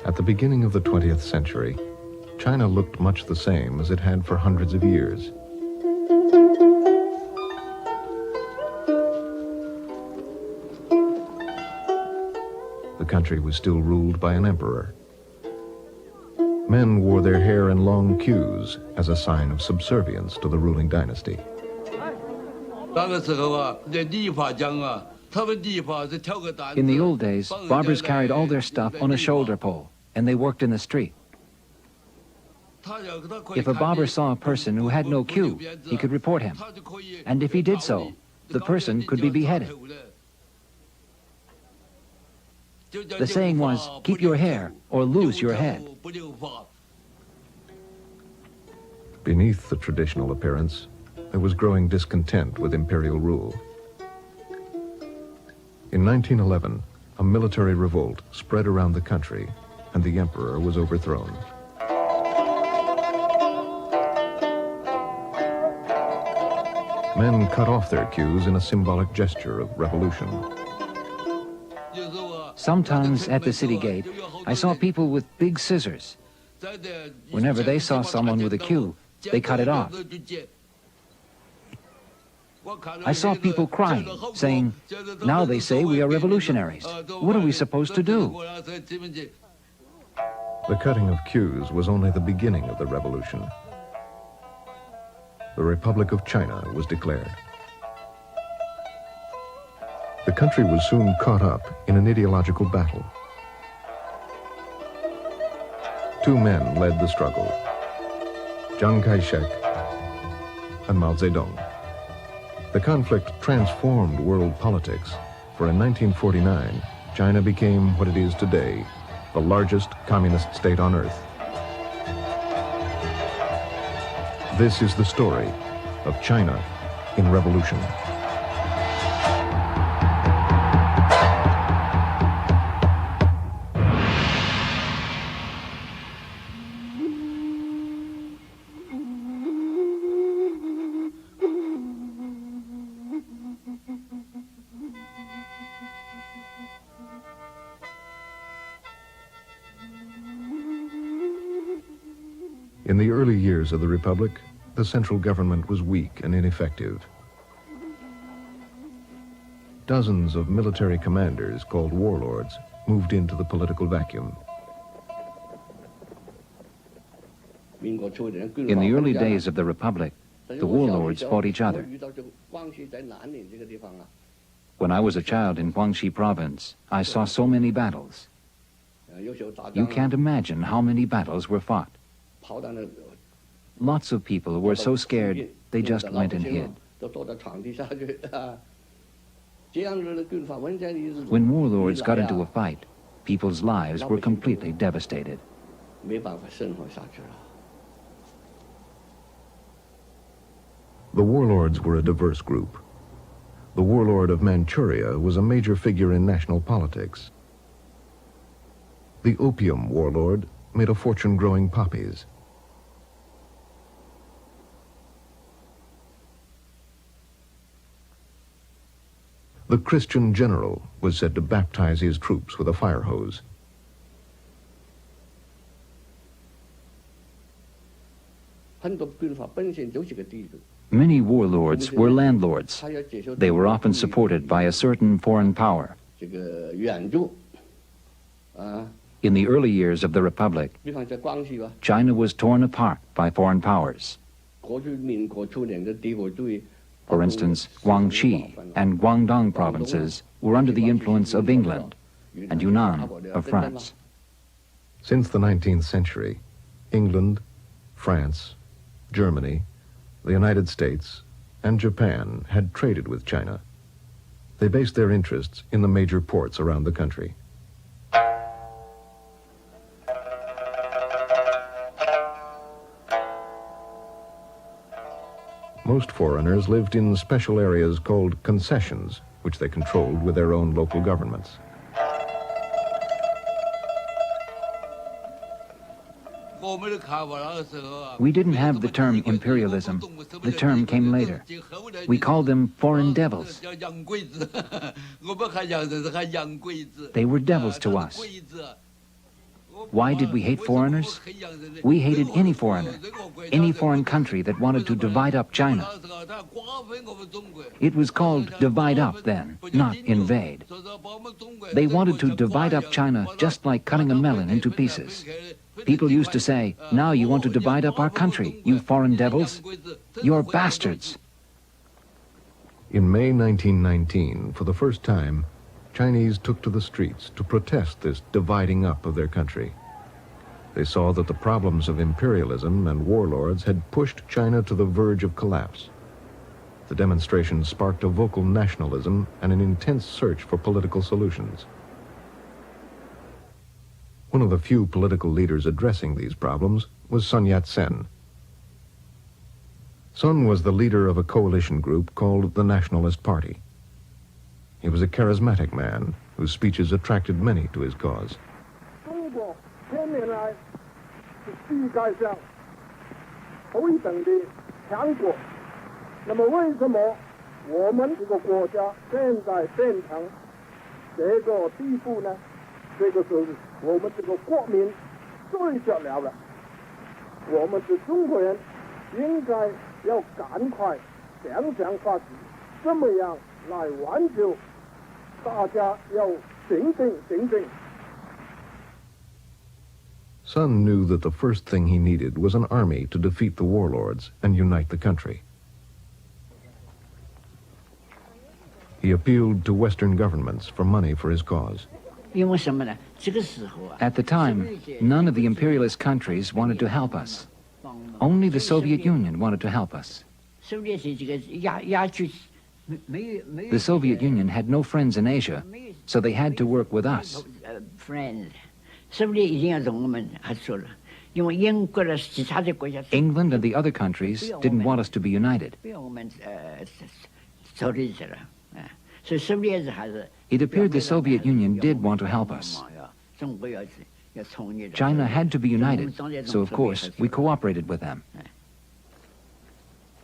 At the beginning of the 20th century, China looked much the same as it had for hundreds of years. The country was still ruled by an emperor. Men wore their hair in long queues as a sign of subservience to the ruling dynasty. In the old days, barbers carried all their stuff on a shoulder pole, and they worked in the street. If a barber saw a person who had no queue, he could report him. And if he did so, the person could be beheaded. The saying was, keep your hair or lose your head. Beneath the traditional appearance, there was growing discontent with imperial rule. In 1911, a military revolt spread around the country, and the emperor was overthrown. Men cut off their queues in a symbolic gesture of revolution. Sometimes at the city gate, I saw people with big scissors. Whenever they saw someone with a queue, they cut it off. I saw people crying, saying, now they say we are revolutionaries. What are we supposed to do? The cutting of queues was only the beginning of the revolution. The Republic of China was declared. The country was soon caught up in an ideological battle. Two men led the struggle, Chiang Kai-shek and Mao Zedong. The conflict transformed world politics, for in 1949, China became what it is today, the largest communist state on earth. This is the story of China in revolution. In the early years of the Republic, the central government was weak and ineffective. Dozens of military commanders, called warlords, moved into the political vacuum. In the early days of the Republic, the warlords fought each other. When I was a child in Guangxi province, I saw so many battles. You can't imagine how many battles were fought. Lots of people were so scared, they just went and hid. When warlords got into a fight, people's lives were completely devastated. The warlords were a diverse group. The warlord of Manchuria was a major figure in national politics. The opium warlord made a fortune growing poppies. The Christian general was said to baptize his troops with a fire hose. Many warlords were landlords. They were often supported by a certain foreign power. In the early years of the Republic, China was torn apart by foreign powers. For instance, Guangxi and Guangdong provinces were under the influence of England and Yunnan of France. Since the 19th century, England, France, Germany, the United States, and Japan had traded with China. They based their interests in the major ports around the country. Most foreigners lived in special areas called concessions, which they controlled with their own local governments. We didn't have the term imperialism. The term came later. We called them foreign devils. They were devils to us. Why did we hate foreigners? We hated any foreigner, any foreign country that wanted to divide up China. It was called divide up then, not invade. They wanted to divide up China just like cutting a melon into pieces. People used to say, now you want to divide up our country, you foreign devils. You're bastards. In May 1919, for the first time, Chinese took to the streets to protest this dividing up of their country. They saw that the problems of imperialism and warlords had pushed China to the verge of collapse. The demonstrations sparked a vocal nationalism and an intense search for political solutions. One of the few political leaders addressing these problems was Sun Yat-sen. Sun was the leader of a coalition group called the Nationalist Party. He was a charismatic man whose speeches attracted many to his cause. Sun knew that the first thing he needed was an army to defeat the warlords and unite the country. He appealed to Western governments for money for his cause. At the time, none of the imperialist countries wanted to help us. Only the Soviet Union wanted to help us. The Soviet Union had no friends in Asia, so they had to work with us. England and the other countries didn't want us to be united. It appeared the Soviet Union did want to help us. China had to be united, so of course we cooperated with them.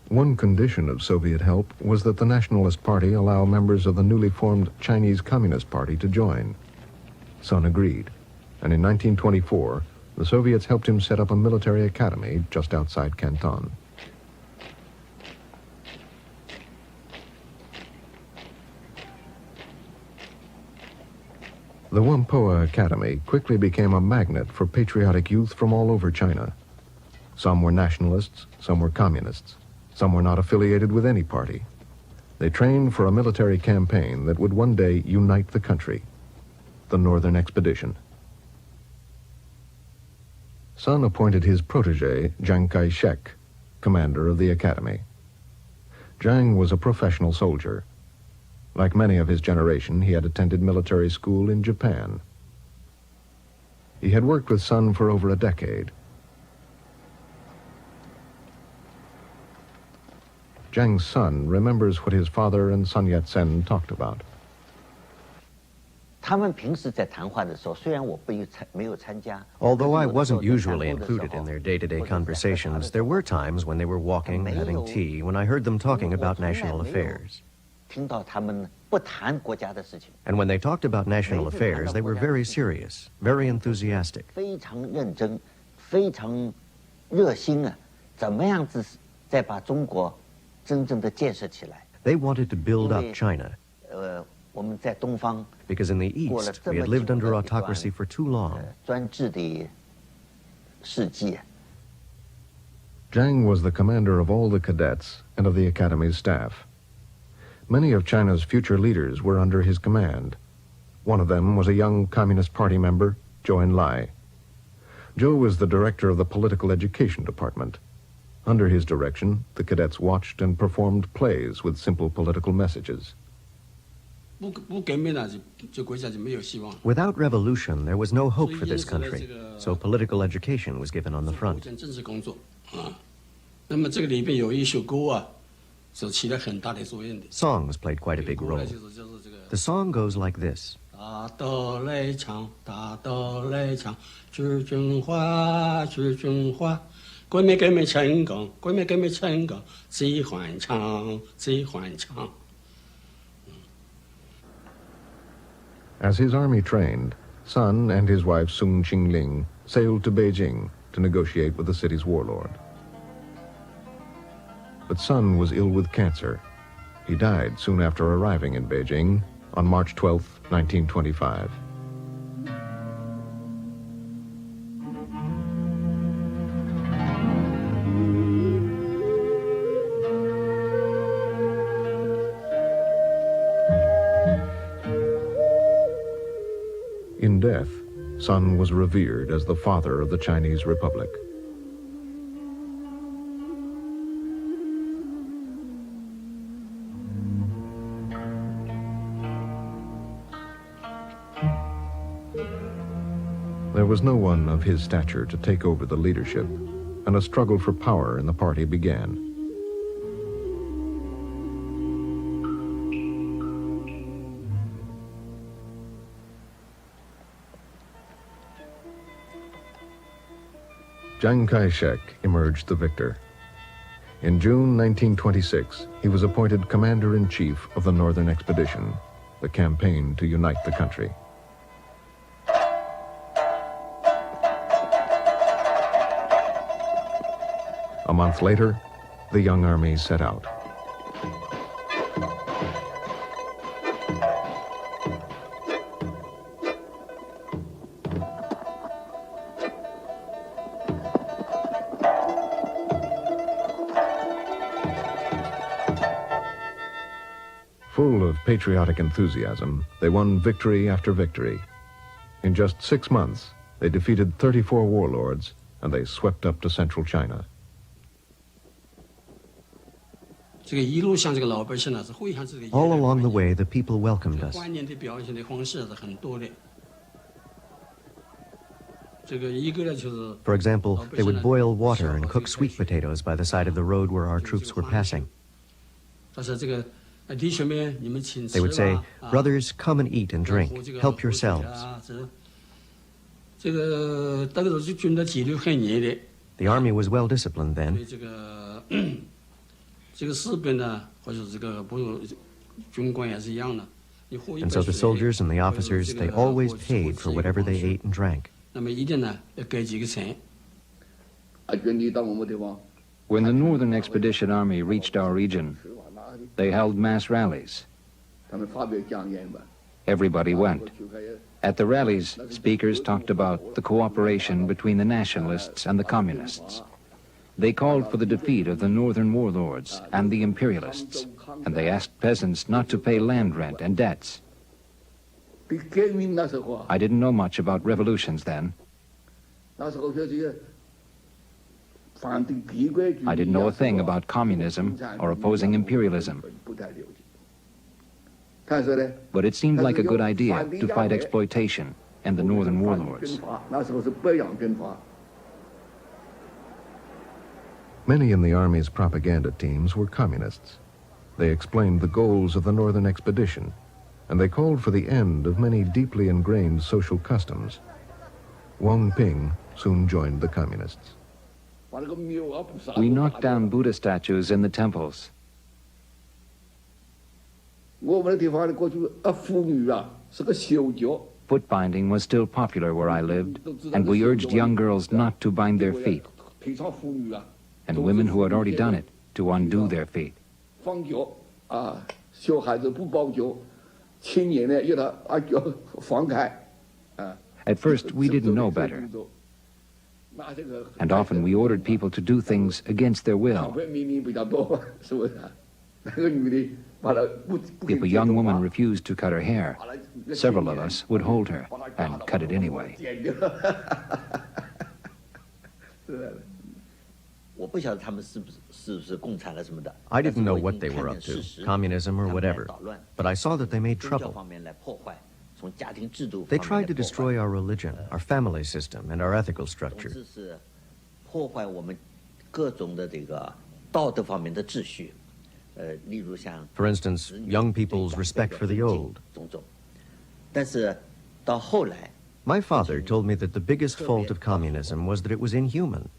One condition of Soviet help was that the Nationalist Party allow members of the newly formed Chinese Communist Party to join. Sun agreed, and in 1924, the Soviets helped him set up a military academy just outside Canton. The Whampoa Academy quickly became a magnet for patriotic youth from all over China. Some were nationalists, some were communists. Some were not affiliated with any party. They trained for a military campaign that would one day unite the country, the Northern Expedition. Sun appointed his protege, Chiang Kai-shek, commander of the academy. Chiang was a professional soldier. Like many of his generation, he had attended military school in Japan. He had worked with Sun for over a decade. Chiang's son remembers what his father and Sun Yat-sen talked about. Although I wasn't usually included in their day-to-day conversations, there were times when they were walking, having tea, when I heard them talking about national affairs. And when they talked about national affairs, they were very serious, very enthusiastic. They wanted to build up China, because in the East, we had lived under autocracy for too long. Chiang was the commander of all the cadets and of the academy's staff. Many of China's future leaders were under his command. One of them was a young Communist Party member, Zhou Enlai. Zhou was the director of the political education department. Under his direction, the cadets watched and performed plays with simple political messages. Without revolution, there was no hope for this country, so political education was given on the front. Songs played quite a big role. The song goes like this. As his army trained, Sun and his wife Sung Ching-ling sailed to Beijing to negotiate with the city's warlord. But Sun was ill with cancer. He died soon after arriving in Beijing on March 12, 1925. In death, Sun was revered as the father of the Chinese Republic. There was no one of his stature to take over the leadership, and a struggle for power in the party began. Chiang Kai-shek emerged the victor. In June 1926, he was appointed Commander-in-Chief of the Northern Expedition, the campaign to unite the country. A month later, the young army set out. Full of patriotic enthusiasm, they won victory after victory. In just 6 months, they defeated 34 warlords, and they swept up to central China. All along the way, the people welcomed us. For example, they would boil water and cook sweet potatoes by the side of the road where our troops were passing. They would say, "Brothers, come and eat and drink. Help yourselves." The army was well disciplined then. And so the soldiers and the officers, they always paid for whatever they ate and drank. When the Northern Expedition Army reached our region, they held mass rallies. Everybody went. At the rallies, speakers talked about the cooperation between the nationalists and the communists. They called for the defeat of the northern warlords and the imperialists, and they asked peasants not to pay land rent and debts. I didn't know much about revolutions then. I didn't know a thing about communism or opposing imperialism. But it seemed like a good idea to fight exploitation and the northern warlords. Many in the Army's propaganda teams were communists. They explained the goals of the Northern Expedition, and they called for the end of many deeply ingrained social customs. Wang Ping soon joined the communists. We knocked down Buddha statues in the temples. Foot binding was still popular where I lived, and we urged young girls not to bind their feet, and women who had already done it to undo their feet. At first, we didn't know better, and often we ordered people to do things against their will. If a young woman refused to cut her hair, several of us would hold her and cut it anyway. I didn't know what they were up to, communism or whatever, but I saw that they made trouble. They tried to destroy our religion, our family system, and our ethical structure. For instance, young people's respect for the old. My father told me that the biggest fault of communism was that it was inhuman.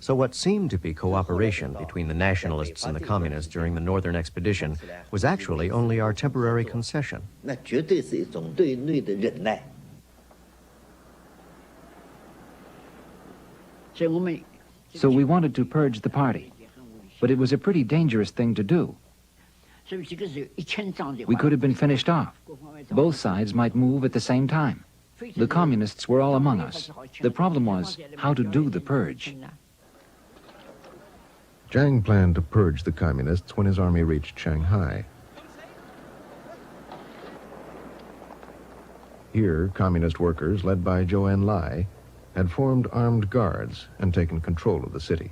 So what seemed to be cooperation between the nationalists and the communists during the northern expedition was actually only our temporary concession. 那绝对是一种对内的忍耐。 So we wanted to purge the party, but it was a pretty dangerous thing to do. We could have been finished off. Both sides might move at the same time. The communists were all among us. The problem was how to do the purge. Chiang planned to purge the communists when his army reached Shanghai. Here, communist workers, led by Zhou Enlai, had formed armed guards and taken control of the city.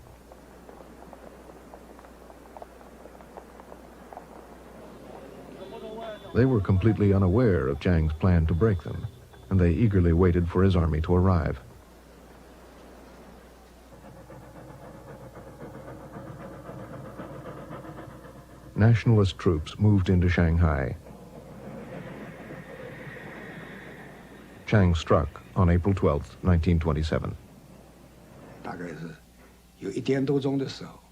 They were completely unaware of Chiang's plan to break them, and they eagerly waited for his army to arrive. Nationalist troops moved into Shanghai. Chiang struck on April 12, 1927.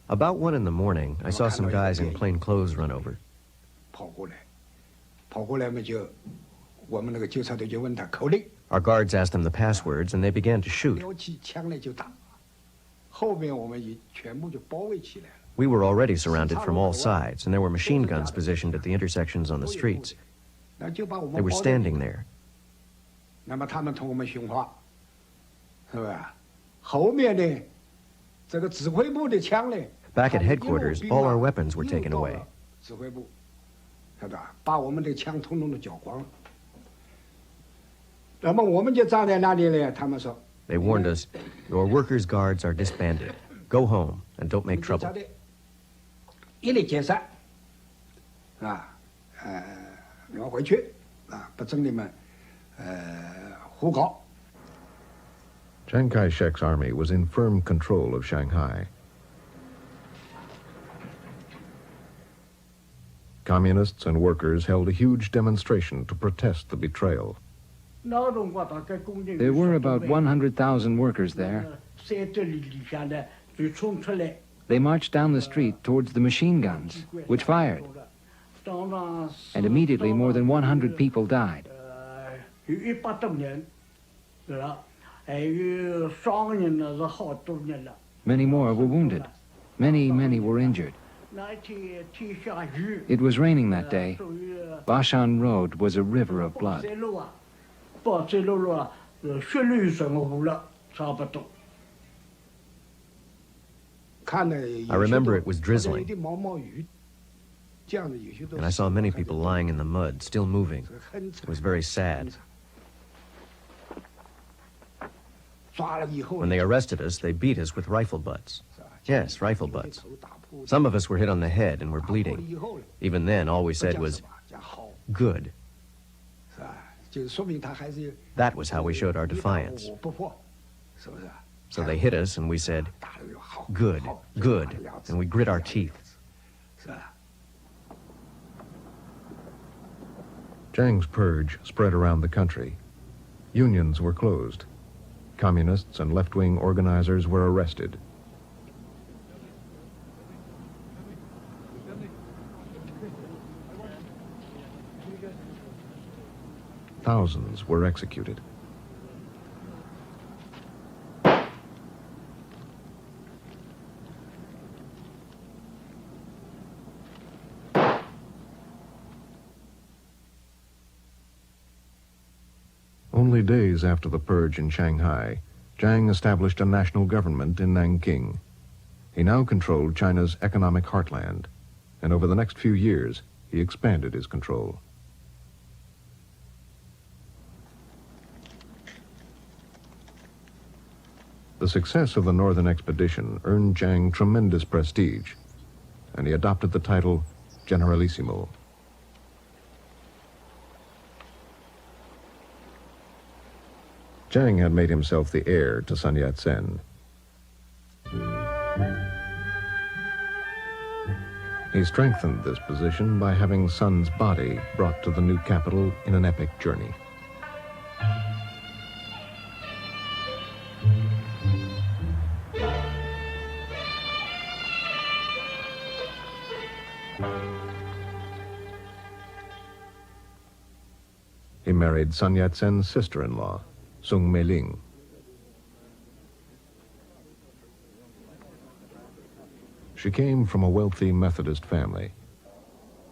About 1 in the morning, I saw some guys in plain clothes run over. Our guards asked them the passwords, and they began to shoot. We were already surrounded from all sides, and there were machine guns positioned at the intersections on the streets. They were standing there. Back at headquarters, all our weapons were taken away. They warned us, your workers' guards are disbanded. Go home and don't make trouble. Chiang Kai-shek's army was in firm control of Shanghai. Communists and workers held a huge demonstration to protest the betrayal. There were about 100,000 workers there. They marched down the street towards the machine guns, which fired. And immediately more than 100 people died. Many more were wounded. Many were injured. It was raining that day. Bashan Road was a river of blood. I remember it was drizzling, and I saw many people lying in the mud, still moving. It was very sad. When they arrested us, they beat us with rifle butts. Yes, rifle butts. Some of us were hit on the head and were bleeding. Even then, all we said was, good. That was how we showed our defiance. So they hit us and we said, good, good, and we grit our teeth. Chiang's purge spread around the country. Unions were closed. Communists and left-wing organizers were arrested. Thousands were executed. Only days after the purge in Shanghai, Chiang established a national government in Nanking. He now controlled China's economic heartland, and over the next few years, he expanded his control. The success of the northern expedition earned Chiang tremendous prestige, and he adopted the title Generalissimo. Chiang had made himself the heir to Sun Yat-sen. He strengthened this position by having Sun's body brought to the new capital in an epic journey. He married Sun Yat-sen's sister-in-law, Sung Mei-ling. She came from a wealthy Methodist family.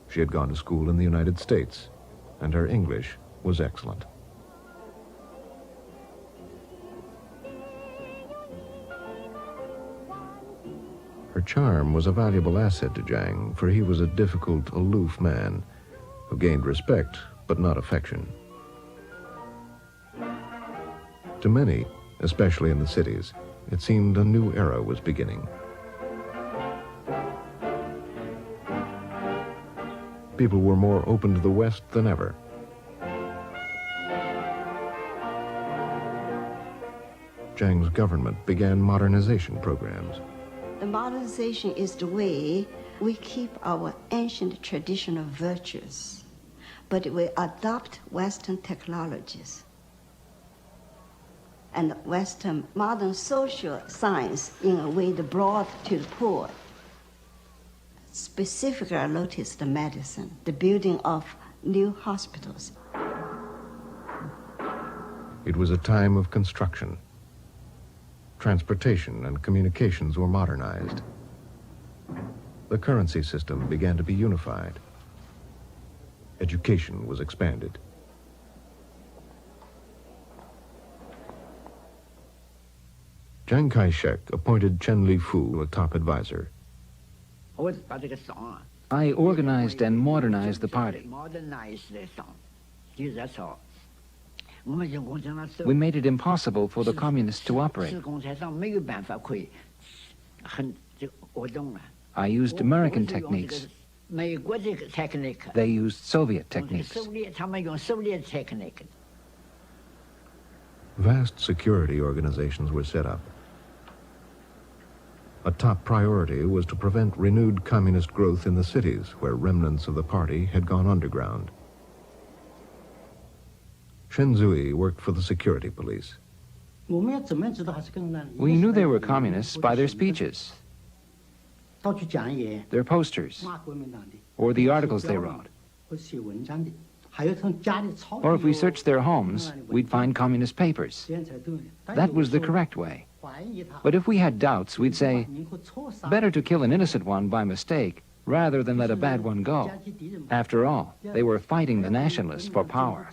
She had gone to school in the United States, and her English was excellent. Her charm was a valuable asset to Jiang, for he was a difficult, aloof man who gained respect but not affection. To many, especially in the cities, it seemed a new era was beginning. People were more open to the West than ever. Jiang's government began modernization programs. The modernization is the way we keep our ancient traditional virtues, but we adopt Western technologies and Western modern social science in a way that brought to the poor. Specifically, I noticed the medicine, the building of new hospitals. It was a time of construction. Transportation and communications were modernized. The currency system began to be unified. Education was expanded. Chiang Kai-shek appointed Chen Li-fu a top advisor. I organized and modernized the party. We made it impossible for the communists to operate. I used American techniques. They used Soviet techniques. Vast security organizations were set up. A top priority was to prevent renewed communist growth in the cities where remnants of the party had gone underground. Shen Zui worked for the security police. We knew they were communists by their speeches, their posters, or the articles they wrote. Or if we searched their homes, we'd find communist papers. That was the correct way. But if we had doubts, we'd say, better to kill an innocent one by mistake rather than let a bad one go. After all, they were fighting the nationalists for power.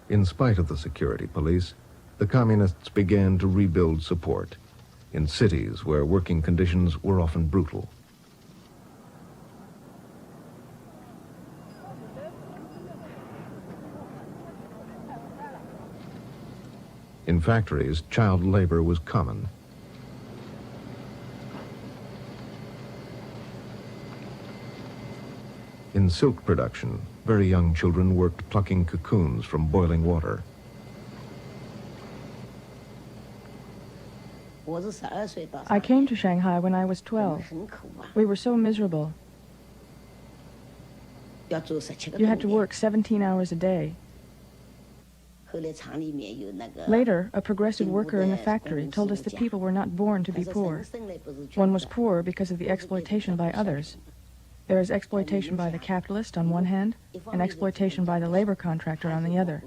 In spite of the security police, the communists began to rebuild support in cities where working conditions were often brutal. In factories, child labor was common. In silk production, very young children worked plucking cocoons from boiling water. I came to Shanghai when I was 12. We were so miserable. You had to work 17 hours a day. Later, a progressive worker in the factory told us that people were not born to be poor. One was poor because of the exploitation by others. There is exploitation by the capitalist on one hand, and exploitation by the labor contractor on the other.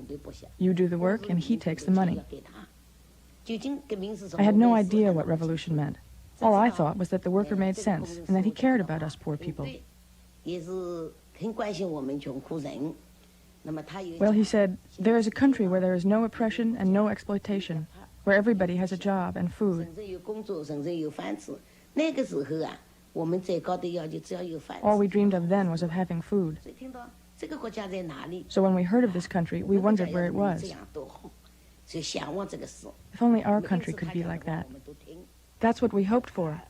You do the work, and he takes the money. I had no idea what revolution meant. All I thought was that the worker made sense, and that he cared about us poor people. Well, he said, there is a country where there is no oppression and no exploitation, where everybody has a job and food. All we dreamed of then was of having food. So when we heard of this country, we wondered where it was. If only our country could be like that. That's what we hoped for.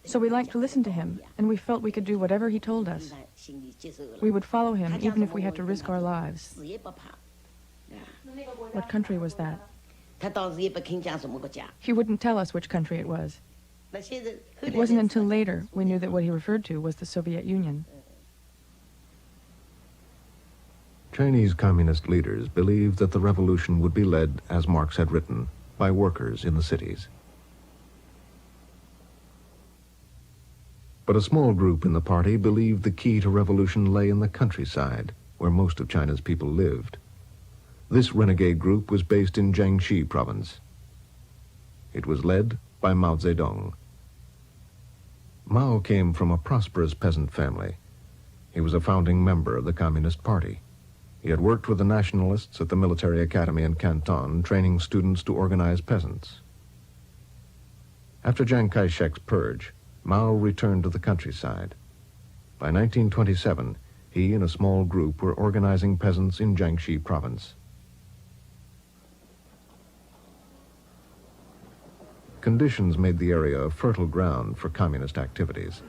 So we liked to listen to him, and we felt we could do whatever he told us. We would follow him even if we had to risk our lives. What country was that? He wouldn't tell us which country it was. It wasn't until later we knew that what he referred to was the Soviet Union. Chinese communist leaders believed that the revolution would be led, as Marx had written, by workers in the cities. But a small group in the party believed the key to revolution lay in the countryside, where most of China's people lived. This renegade group was based in Jiangxi province. It was led by Mao Zedong. Mao came from a prosperous peasant family. He was a founding member of the Communist Party. He had worked with the nationalists at the military academy in Canton, training students to organize peasants. After Chiang Kai-shek's purge, Mao returned to the countryside. By 1927, he and a small group were organizing peasants in Jiangxi province. Conditions made the area a fertile ground for communist activities.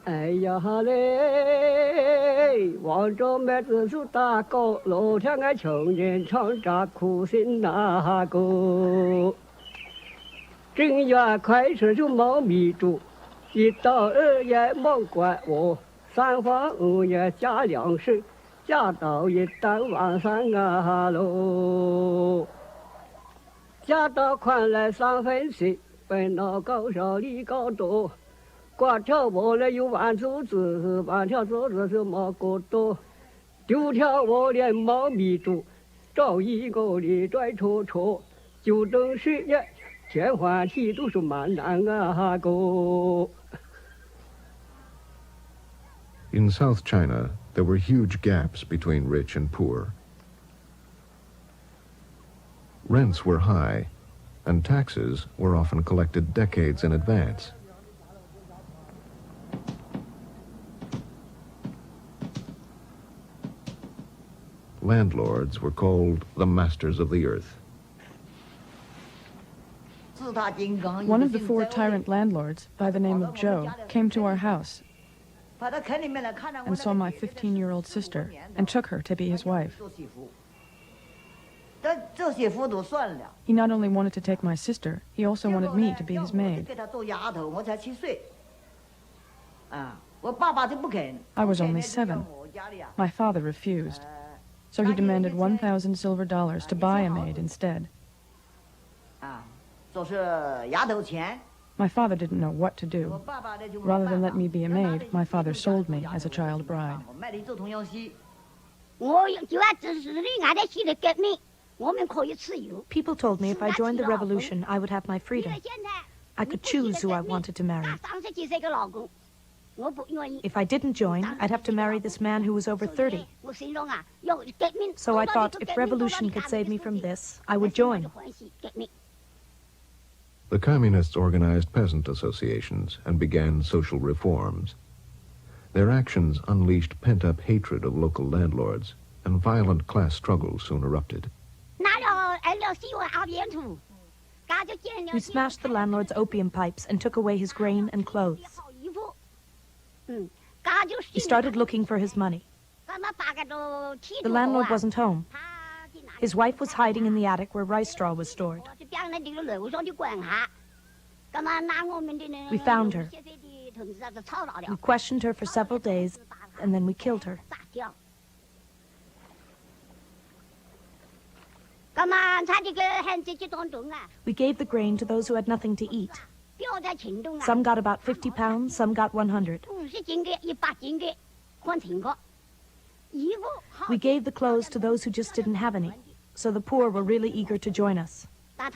哎呀哈嘞，望着麦子树大高，楼上个青年唱着苦心那歌。正月开始就忙米煮，一到2月忙管我，3房5月加粮食，加到一到晚上啊喽。加到宽来3分4，本脑高烧里高多。 挂条我来有万竹子，万条竹子是毛骨头，丢条我连毛米煮，找一个里拽戳戳，就等10月，天换地都是蛮难啊个。 In South China, there were huge gaps between rich and poor. Rents were high, and taxes were often collected decades in advance. Landlords were called the masters of the earth. One of the 4 tyrant landlords, by the name of Zhou, came to our house and saw my 15-year-old sister and took her to be his wife. He not only wanted to take my sister, he also wanted me to be his maid. I was only 7. My father refused. So he demanded 1,000 silver dollars to buy a maid instead. My father didn't know what to do. Rather than let me be a maid, my father sold me as a child bride. People told me if I joined the revolution, I would have my freedom. I could choose who I wanted to marry. If I didn't join, I'd have to marry this man who was over 30. So I thought if revolution could save me from this, I would join. The communists organized peasant associations and began social reforms. Their actions unleashed pent-up hatred of local landlords, and violent class struggles soon erupted. We smashed the landlord's opium pipes and took away his grain and clothes. He started looking for his money. The landlord wasn't home. His wife was hiding in the attic where rice straw was stored. We found her. We questioned her for several days, and then we killed her. We gave the grain to those who had nothing to eat. Some got about 50 pounds, some got 100. We gave the clothes to those who just didn't have any, so the poor were really eager to join us. By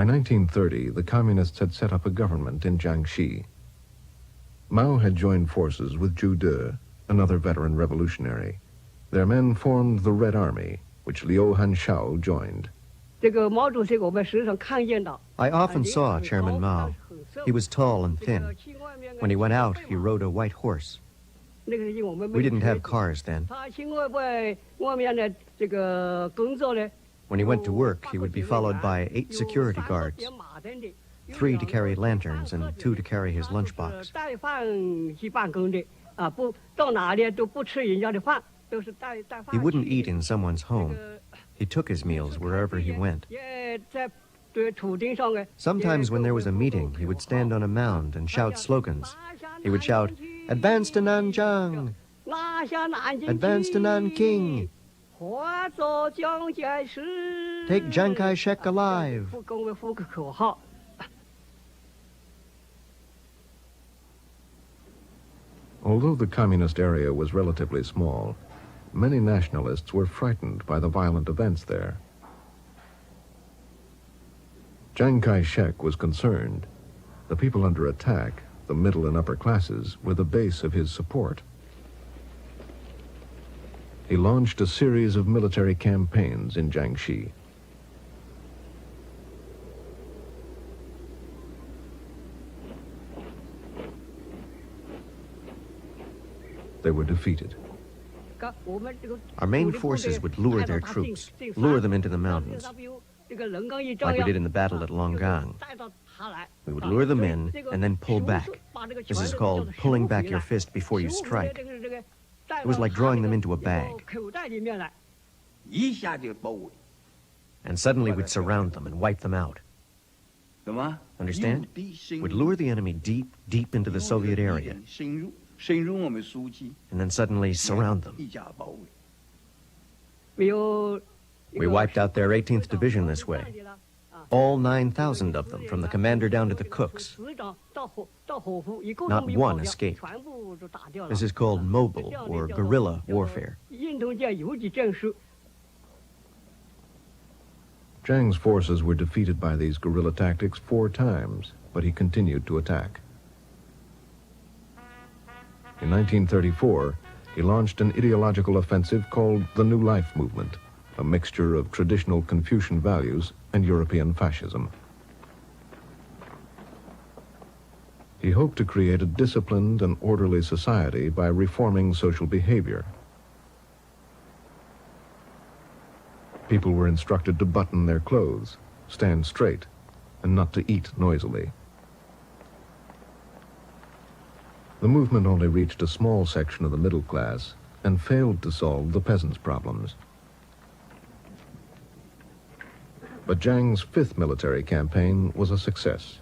1930, the communists had set up a government in Jiangxi. Mao had joined forces with Zhu De, another veteran revolutionary. Their men formed the Red Army, which Liu Hanshao joined. I often saw Chairman Mao. He was tall and thin. When he went out, he rode a white horse. We didn't have cars then. When he went to work, he would be followed by 8 security guards, 3 to carry lanterns and 2 to carry his lunchbox. He wouldn't eat in someone's home. He took his meals wherever he went. Sometimes when there was a meeting, he would stand on a mound and shout slogans. He would shout, "Advance to Nanjing! Advance to Nanking! Take Chiang Kai-shek alive!" Although the communist area was relatively small, many nationalists were frightened by the violent events there. Chiang Kai-shek was concerned. The people under attack, the middle and upper classes, were the base of his support. He launched a series of military campaigns in Jiangxi. They were defeated. Our main forces would lure their troops, lure them into the mountains, like we did in the battle at Longgang. We would lure them in and then pull back. This is called pulling back your fist before you strike. It was like drawing them into a bag. And suddenly we'd surround them and wipe them out. Understand? We'd lure the enemy deep, deep into the Soviet area, and then suddenly surround them. We wiped out their 18th Division this way. All 9,000 of them, from the commander down to the cooks. Not one escaped. This is called mobile or guerrilla warfare. Chiang's forces were defeated by these guerrilla tactics 4 times, but he continued to attack. In 1934, he launched an ideological offensive called the New Life Movement, a mixture of traditional Confucian values and European fascism. He hoped to create a disciplined and orderly society by reforming social behavior. People were instructed to button their clothes, stand straight, and not to eat noisily. The movement only reached a small section of the middle class and failed to solve the peasants' problems. But Chiang's 5th military campaign was a success.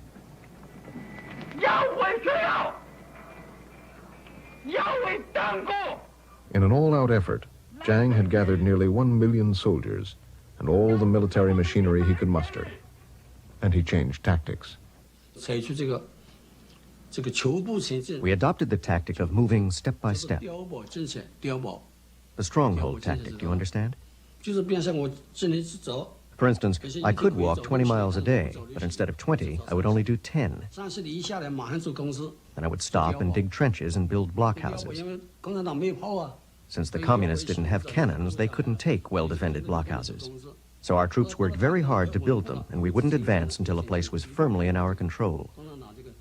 In an all-out effort, Chiang had gathered nearly 1 million soldiers and all the military machinery he could muster. And he changed tactics. We adopted the tactic of moving step by step. The stronghold tactic, do you understand? For instance, I could walk 20 miles a day, but instead of 20, I would only do 10. Then I would stop and dig trenches and build blockhouses. Since the communists didn't have cannons, they couldn't take well-defended blockhouses. So our troops worked very hard to build them, and we wouldn't advance until a place was firmly in our control.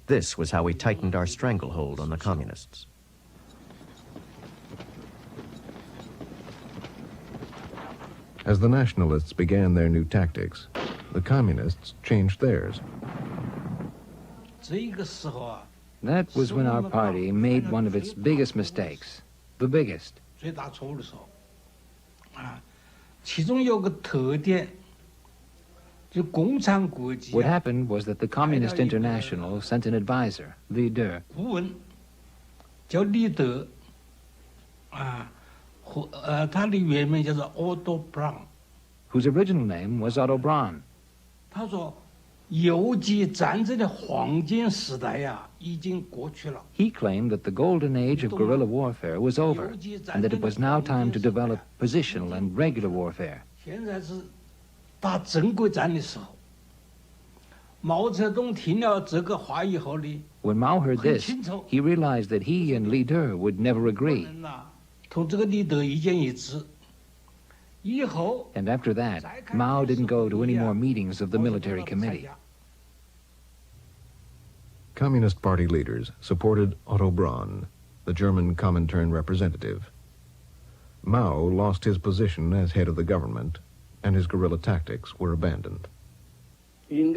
This was how we tightened our stranglehold on the communists. As the nationalists began their new tactics, the communists changed theirs. That was when our party made one of its biggest mistakes, the biggest. What happened was that the Communist International sent an advisor, leader, whose original name was Otto Braun. He claimed that the golden age of guerrilla warfare was over and that it was now time to develop positional and regular warfare. When Mao heard this, he realized that he and Li De would never agree. And after that, Mao didn't go to any more meetings of the military committee. Communist Party leaders supported Otto Braun, the German Comintern representative. Mao lost his position as head of the government, and his guerrilla tactics were abandoned. Then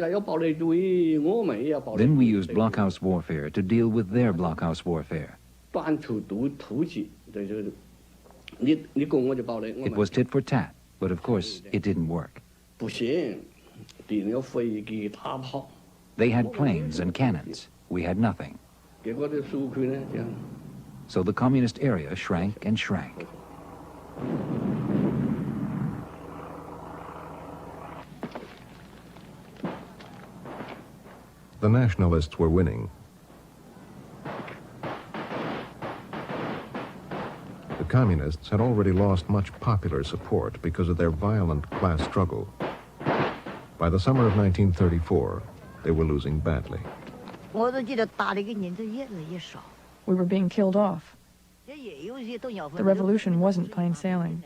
we used blockhouse warfare to deal with their blockhouse warfare. It was tit for tat, but of course it didn't work. They had planes and cannons. We had nothing. So the communist area shrank and shrank. The nationalists were winning. communists had already lost much popular support because of their violent class struggle. By the summer of 1934, they were losing badly. We were being killed off. The revolution wasn't plain sailing.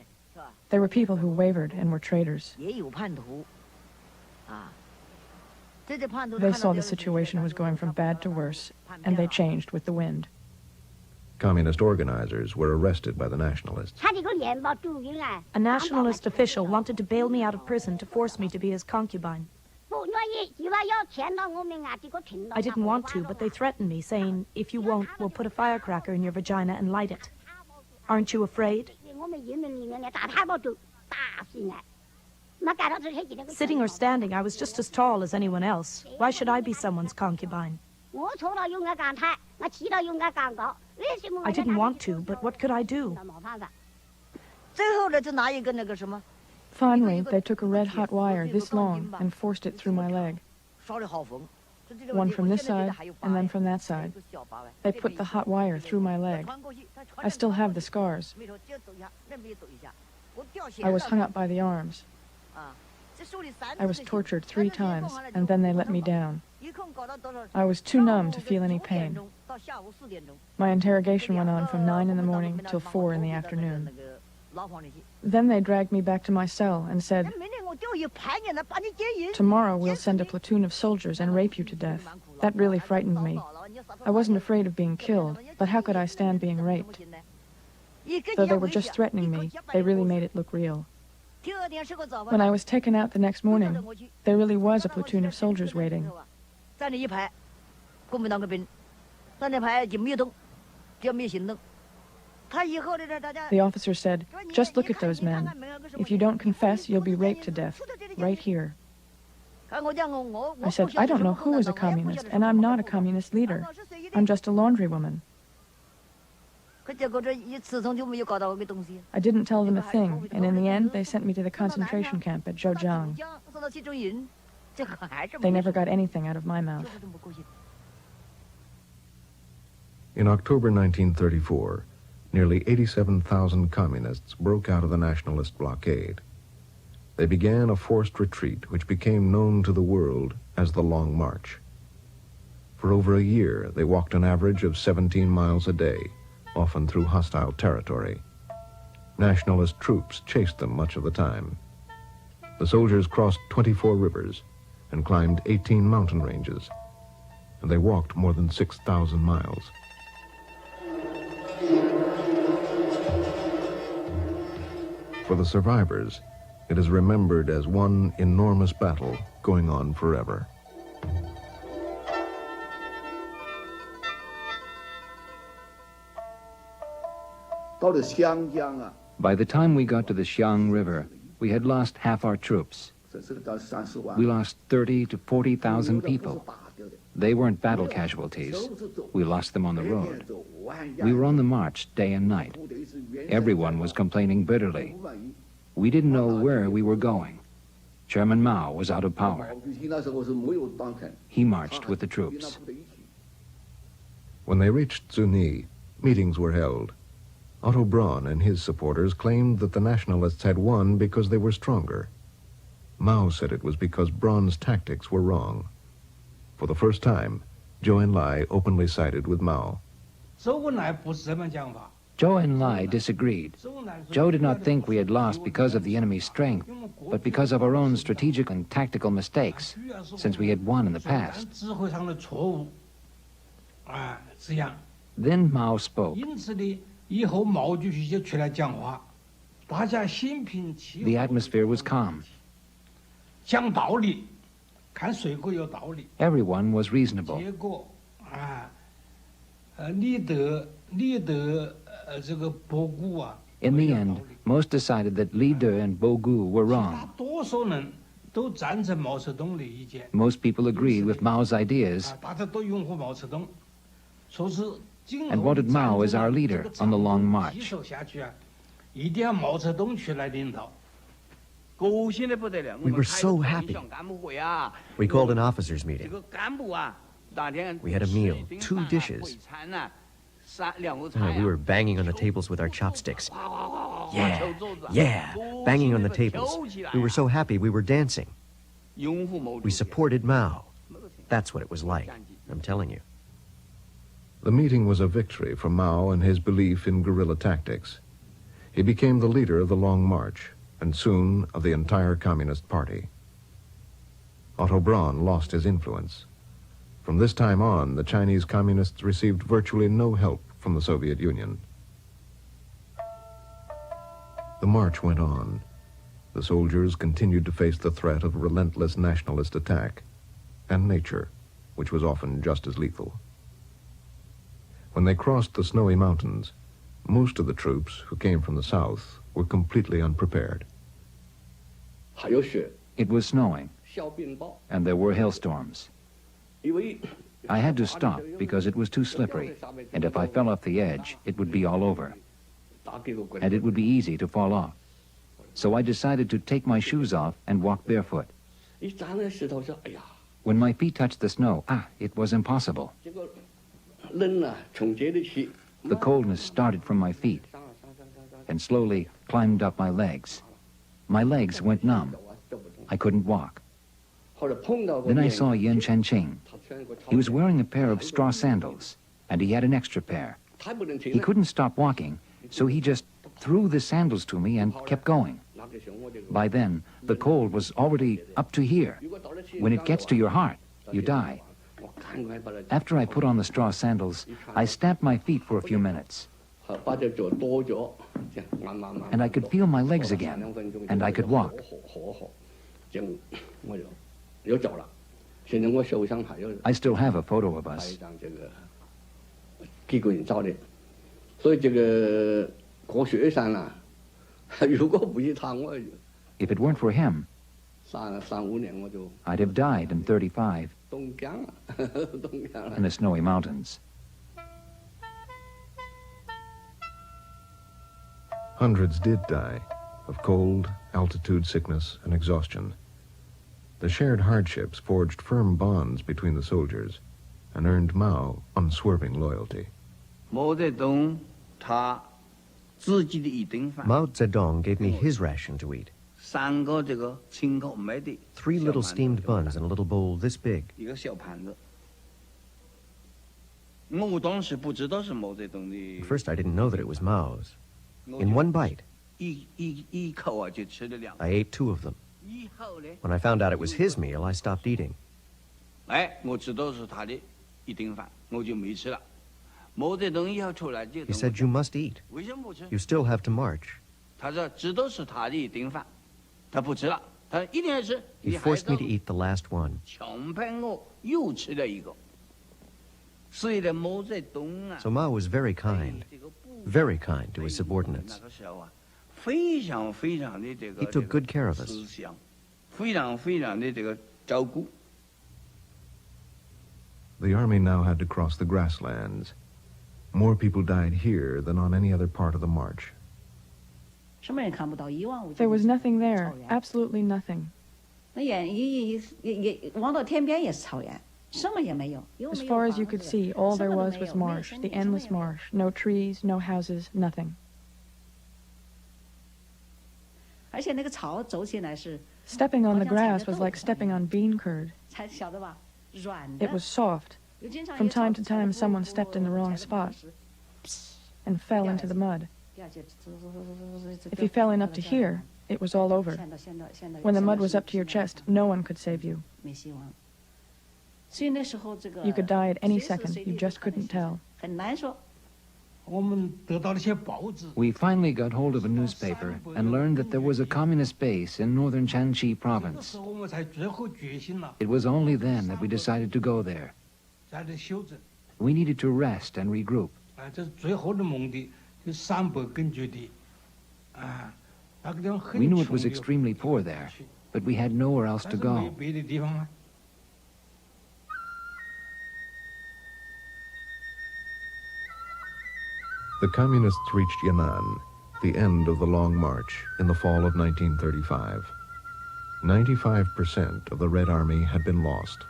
There were people who wavered and were traitors. They saw the situation was going from bad to worse, and they changed with the wind. Communist organizers were arrested by the nationalists. A nationalist official wanted to bail me out of prison to force me to be his concubine. I didn't want to, but they threatened me, saying, if you won't, we'll put a firecracker in your vagina and light it. Aren't you afraid? Sitting or standing, I was just as tall as anyone else. Why should I be someone's concubine? I didn't want to, but what could I do? Finally, they took a red-hot wire this long and forced it through my leg. One from this side, and then from that side. They put the hot wire through my leg. I still have the scars. I was hung up by the arms. I was tortured 3 times, and then they let me down. I was too numb to feel any pain. My interrogation went on from 9 in the morning till 4 in the afternoon. Then they dragged me back to my cell and said, tomorrow we'll send a platoon of soldiers and rape you to death. That really frightened me. I wasn't afraid of being killed, but how could I stand being raped? Though they were just threatening me, they really made it look real. When I was taken out the next morning, there really was a platoon of soldiers waiting. The officer said, just look at those men. If you don't confess, you'll be raped to death, right here. I said, I don't know who is a communist, and I'm not a communist leader. I'm just a laundrywoman. I didn't tell them a thing, and in the end, they sent me to the concentration camp at Zhejiang. They never got anything out of my mouth. In October 1934, nearly 87,000 communists broke out of the nationalist blockade. They began a forced retreat which became known to the world as the Long March. For over a year, they walked an average of 17 miles a day, often through hostile territory. Nationalist troops chased them much of the time. The soldiers crossed 24 rivers and climbed 18 mountain ranges, and they walked more than 6,000 miles. For the survivors, it is remembered as one enormous battle going on forever. By the time we got to the Xiang River, we had lost half our troops. We lost 30 to 40,000 people. They weren't battle casualties. We lost them on the road. We were on the march day and night. Everyone was complaining bitterly. We didn't know where we were going. Chairman Mao was out of power. He marched with the troops. When they reached Zuni, meetings were held. Otto Braun and his supporters claimed that the nationalists had won because they were stronger. Mao said it was because Braun's tactics were wrong. For the first time, Zhou Enlai openly sided with Mao. Zhou Enlai disagreed. Zhou did not think we had lost because of the enemy's strength, but because of our own strategic and tactical mistakes, since we had won in the past. Then Mao spoke. The atmosphere was calm. Everyone was reasonable. In the end, most decided that Li De and Bogu were wrong. Most people agreed with Mao's ideas and wanted Mao as our leader on the Long March. We were so happy. We called an officers' meeting. We had a meal, 2 dishes. We were banging on the tables with our chopsticks. Yeah, yeah, banging on the tables. We were so happy we were dancing. We supported Mao. That's what it was like, I'm telling you. The meeting was a victory for Mao and his belief in guerrilla tactics. He became the leader of the Long March, and soon of the entire Communist Party. Otto Braun lost his influence. From this time on, the Chinese Communists received virtually no help from the Soviet Union. The march went on. The soldiers continued to face the threat of relentless nationalist attack, and nature, which was often just as lethal. When they crossed the snowy mountains, most of the troops who came from the south were completely unprepared. It was snowing, and there were hailstorms. I had to stop because it was too slippery, and if I fell off the edge, it would be all over. And it would be easy to fall off. So I decided to take my shoes off and walk barefoot. When my feet touched the snow, it was impossible. The coldness started from my feet and slowly climbed up my legs. My legs went numb. I couldn't walk. Then I saw Yan Chenqing. He was wearing a pair of straw sandals, and he had an extra pair. He couldn't stop walking, so he just threw the sandals to me and kept going. By then, the cold was already up to here. When it gets to your heart, you die. After I put on the straw sandals, I stamped my feet for a few minutes. And I could feel my legs again, and I could walk. I still have a photo of us. If it weren't for him, I'd have died in 35 in the snowy mountains. Hundreds did die of cold, altitude sickness, and exhaustion. The shared hardships forged firm bonds between the soldiers and earned Mao unswerving loyalty. Mao Zedong gave me his ration to eat. 3 little steamed buns in a little bowl this big. At first I didn't know that it was Mao's. In one bite, I ate 2 of them. When I found out it was his meal, I stopped eating. He said, "You must eat. You still have to march." He forced me to eat the last one. So Mao was very kind to his subordinates. He took good care of us. The army now had to cross the grasslands. More people died here than on any other part of the march. There was nothing there, absolutely nothing. As far as you could see, all there was marsh, the endless marsh. No trees, no houses, nothing. Stepping on the grass was like stepping on bean curd. It was soft. From time to time, someone stepped in the wrong spot and fell into the mud. If you fell in up to here, it was all over. When the mud was up to your chest, no one could save you. You could die at any second. You just couldn't tell. We finally got hold of a newspaper and learned that there was a communist base in northern Shanxi province. It was only then that we decided to go there. We needed to rest and regroup. We knew it was extremely poor there, but we had nowhere else to go. The Communists reached Yan'an, the end of the Long March, in the fall of 1935. 95% of the Red Army had been lost.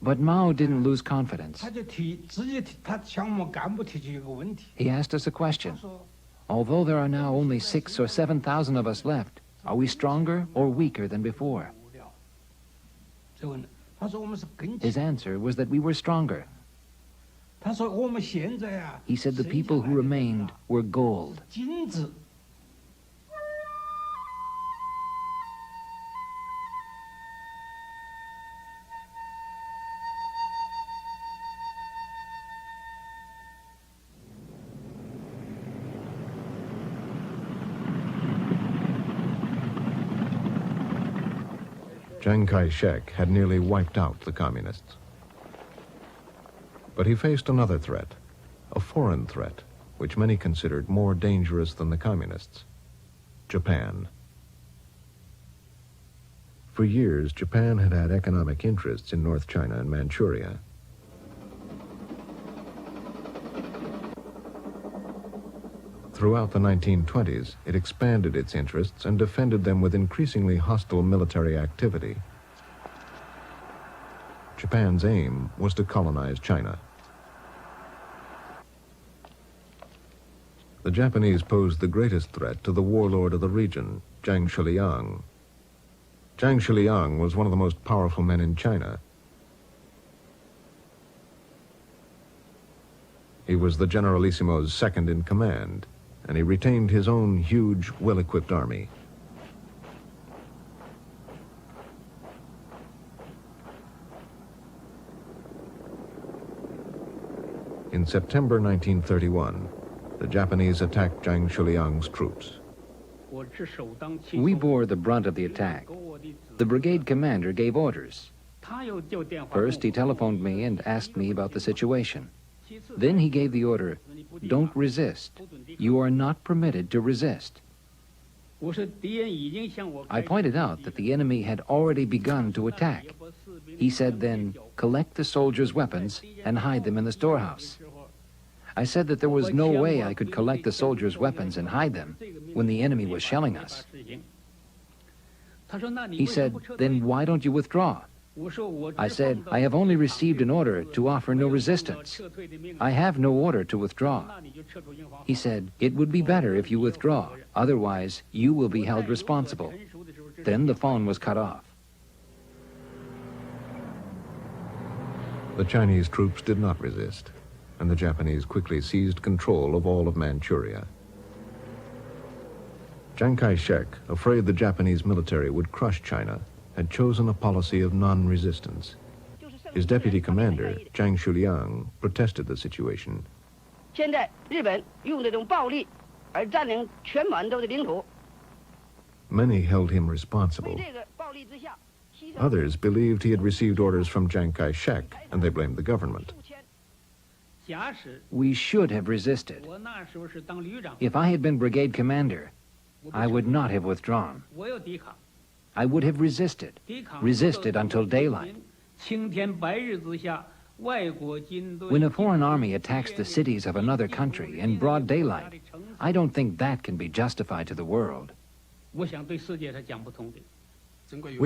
But Mao didn't lose confidence. He asked us a question. Although there are now only 6,000 or 7,000 of us left, are we stronger or weaker than before? His answer was that we were stronger. He said the people who remained were gold. Chiang Kai-shek had nearly wiped out the communists. But he faced another threat, a foreign threat, which many considered more dangerous than the communists: Japan. For years, Japan had had economic interests in North China and Manchuria. Throughout the 1920s, it expanded its interests and defended them with increasingly hostile military activity. Japan's aim was to colonize China. The Japanese posed the greatest threat to the warlord of the region, Zhang Shiliang. Zhang Shiliang was one of the most powerful men in China. He was the Generalissimo's second in command, and he retained his own huge, well-equipped army. In September 1931, the Japanese attacked Zhang Shiliang's troops. We bore the brunt of the attack. The brigade commander gave orders. First, he telephoned me and asked me about the situation. Then he gave the order, "Don't resist. You are not permitted to resist." I pointed out that the enemy had already begun to attack. He said then, "Collect the soldiers' weapons and hide them in the storehouse." I said that there was no way I could collect the soldiers' weapons and hide them when the enemy was shelling us. He said, "Then why don't you withdraw?" I said, "I have only received an order to offer no resistance. I have no order to withdraw." He said, "It would be better if you withdraw. Otherwise, you will be held responsible." Then the phone was cut off. The Chinese troops did not resist, and the Japanese quickly seized control of all of Manchuria. Chiang Kai-shek, afraid the Japanese military would crush China, had chosen a policy of non-resistance. His deputy commander, Zhang Shiliang, protested the situation. Many held him responsible. Others believed he had received orders from Chiang Kai-shek, and they blamed the government. We should have resisted. If I had been brigade commander, I would not have withdrawn. I would have resisted until daylight. When a foreign army attacks the cities of another country in broad daylight, I don't think that can be justified to the world. We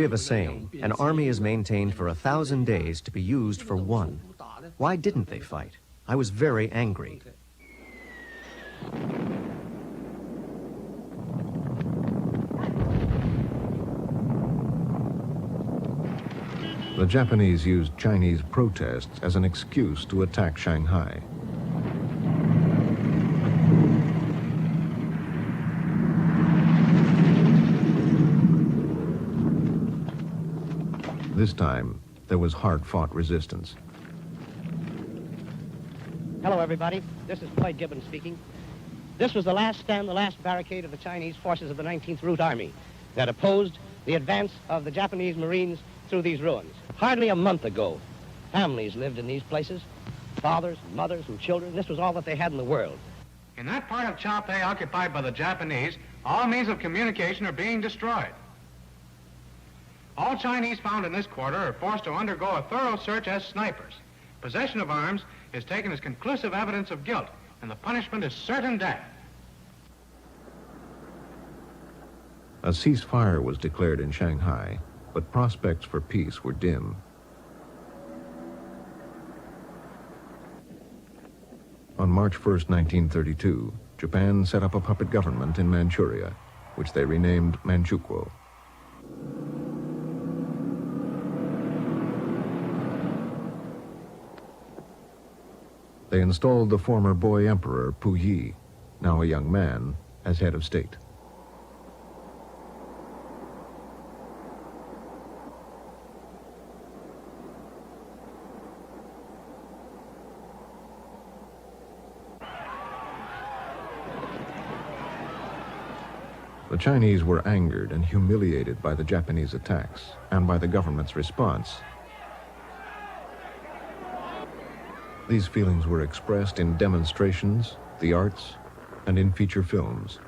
have a saying, an army is maintained for 1,000 days to be used for one. Why didn't they fight? I was very angry. The Japanese used Chinese protests as an excuse to attack Shanghai. This time, there was hard-fought resistance. Hello, everybody. This is Floyd Gibbons speaking. This was the last stand, the last barricade of the Chinese forces of the 19th Route Army that opposed the advance of the Japanese Marines through these ruins. Hardly a month ago, families lived in these places, fathers, mothers, and children. This was all that they had in the world. In that part of Chapei occupied by the Japanese, all means of communication are being destroyed. All Chinese found in this quarter are forced to undergo a thorough search as snipers. Possession of arms is taken as conclusive evidence of guilt, and the punishment is certain death. A ceasefire was declared in Shanghai, but prospects for peace were dim. On March 1st, 1932, Japan set up a puppet government in Manchuria, which they renamed Manchukuo. They installed the former boy emperor, Puyi, now a young man, as head of state. The Chinese were angered and humiliated by the Japanese attacks and by the government's response. These feelings were expressed in demonstrations, the arts, and in feature films.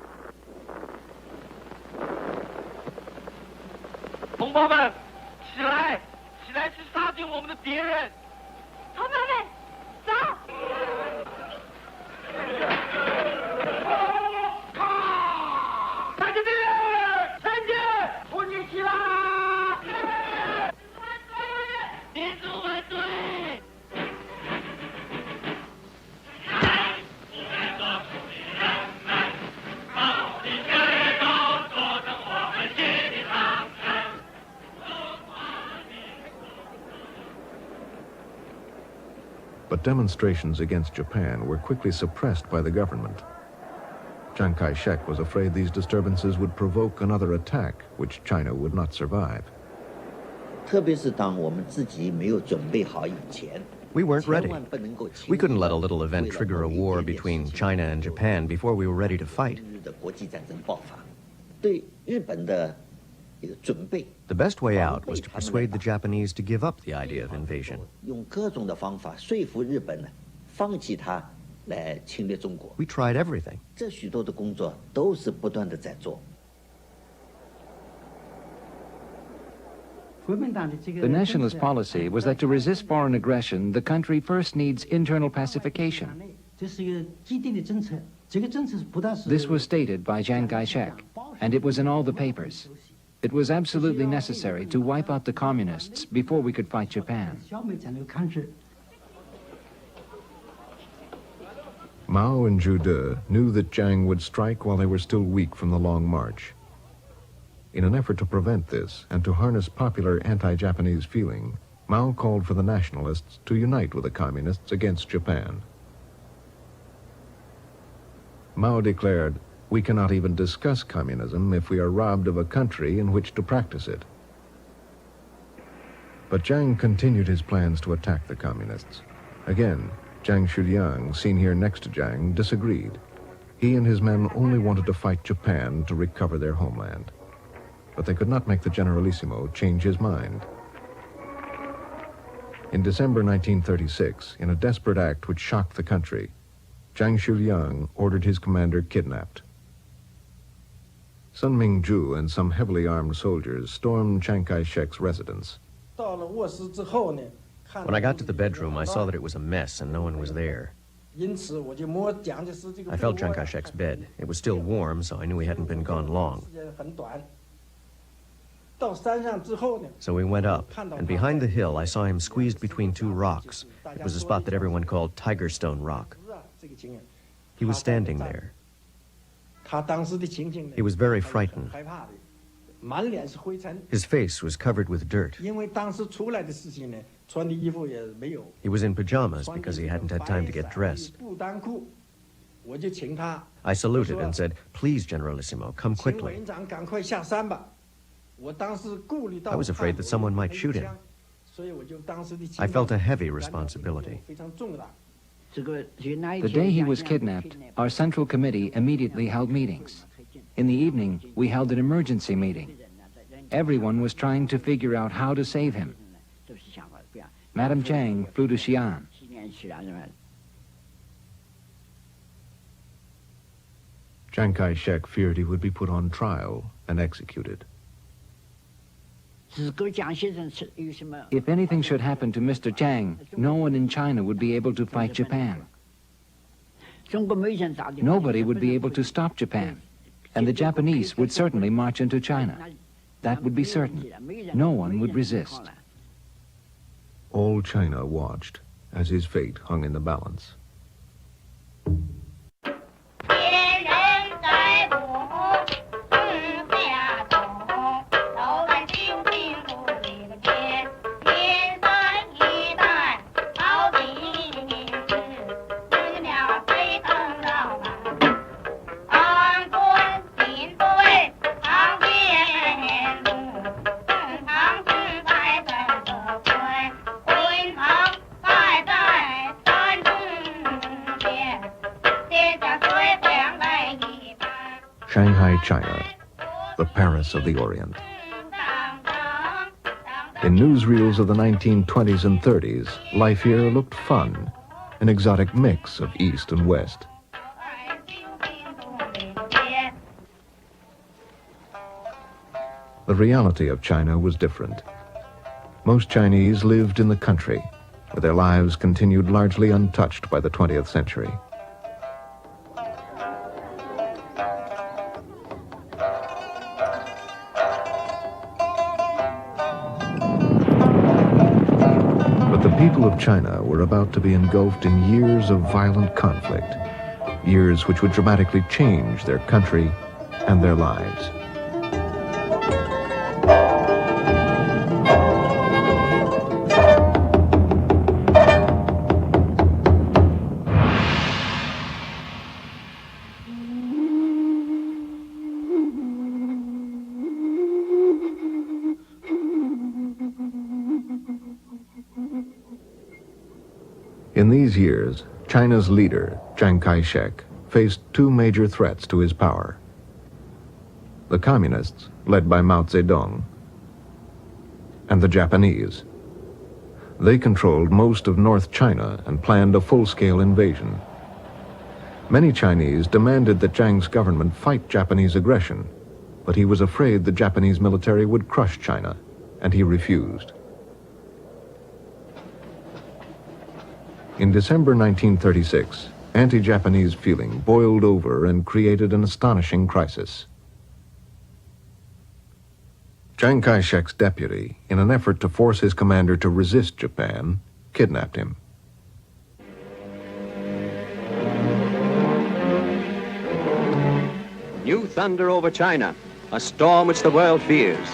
同胞们，起来！起来，去杀尽我们的敌人！同胞们，走！ But demonstrations against Japan were quickly suppressed by the government. Chiang Kai-shek was afraid these disturbances would provoke another attack, which China would not survive. 特别是当我们自己没有准备好以前。 We weren't ready. We couldn't let a little event trigger a war between China and Japan before we were ready to fight. The best way out was to persuade the Japanese to give up the idea of invasion. We tried everything. The nationalist policy was that to resist foreign aggression, the country first needs internal pacification. This was stated by Chiang Kai-shek, and it was in all the papers. It was absolutely necessary to wipe out the communists before we could fight Japan. Mao and Zhu De knew that Chiang would strike while they were still weak from the long march. In an effort to prevent this and to harness popular anti-Japanese feeling, Mao called for the nationalists to unite with the communists against Japan. Mao declared, "We cannot even discuss communism if we are robbed of a country in which to practice it." But Chiang continued his plans to attack the communists. Again, Zhang Xuliang, seen here next to Chiang, disagreed. He and his men only wanted to fight Japan to recover their homeland. But they could not make the Generalissimo change his mind. In December 1936, in a desperate act which shocked the country, Zhang Xuliang ordered his commander kidnapped. Sun Mingzhu and some heavily armed soldiers stormed Chiang Kai-shek's residence. When I got to the bedroom, I saw that it was a mess and no one was there. I felt Chiang Kai-shek's bed. It was still warm, so I knew he hadn't been gone long. So we went up, and behind the hill I saw him squeezed between two rocks. It was a spot that everyone called Tiger Stone Rock. He was standing there. He was very frightened. His face was covered with dirt. He was in pajamas because he hadn't had time to get dressed. I saluted and said, "Please, Generalissimo, come quickly." I was afraid that someone might shoot him. I felt a heavy responsibility. The day he was kidnapped, our Central Committee immediately held meetings. In the evening, we held an emergency meeting. Everyone was trying to figure out how to save him. Madame Chiang flew to Xi'an. Chiang Kai-shek feared he would be put on trial and executed. If anything should happen to Mr. Chiang, no one in China would be able to fight Japan. Nobody would be able to stop Japan, and the Japanese would certainly march into China. That would be certain. No one would resist. All China watched as his fate hung in the balance. Shanghai, China, the Paris of the Orient. In newsreels of the 1920s and 30s, life here looked fun, an exotic mix of East and West. The reality of China was different. Most Chinese lived in the country, where their lives continued largely untouched by the 20th century. But the people of China were about to be engulfed in years of violent conflict, years which would dramatically change their country and their lives. In these years, China's leader, Chiang Kai-shek, faced two major threats to his power. The Communists, led by Mao Zedong, and the Japanese. They controlled most of North China and planned a full-scale invasion. Many Chinese demanded that Chiang's government fight Japanese aggression, but he was afraid the Japanese military would crush China, and he refused. In December 1936, anti-Japanese feeling boiled over and created an astonishing crisis. Chiang Kai-shek's deputy, in an effort to force his commander to resist Japan, kidnapped him. New thunder over China, a storm which the world fears.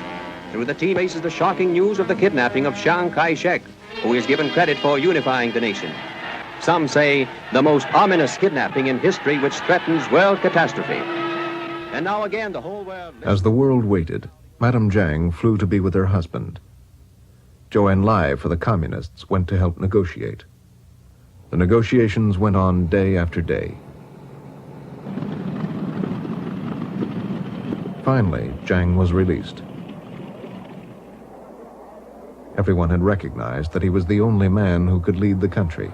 Through the team races the shocking news of the kidnapping of Chiang Kai-shek, who is given credit for unifying the nation. Some say the most ominous kidnapping in history which threatens world catastrophe. And now again the whole world... As the world waited, Madame Jiang flew to be with her husband. Zhou Enlai for the Communists went to help negotiate. The negotiations went on day after day. Finally, Jiang was released. Everyone had recognized that he was the only man who could lead the country.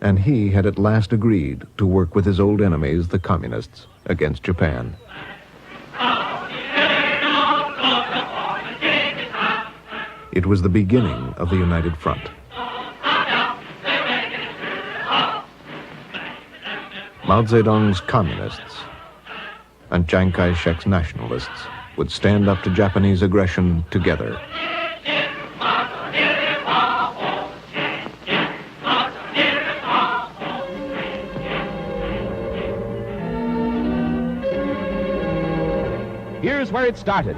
And he had at last agreed to work with his old enemies, the Communists, against Japan. It was the beginning of the United Front. Mao Zedong's Communists and Chiang Kai-shek's Nationalists would stand up to Japanese aggression together. Here's where it started.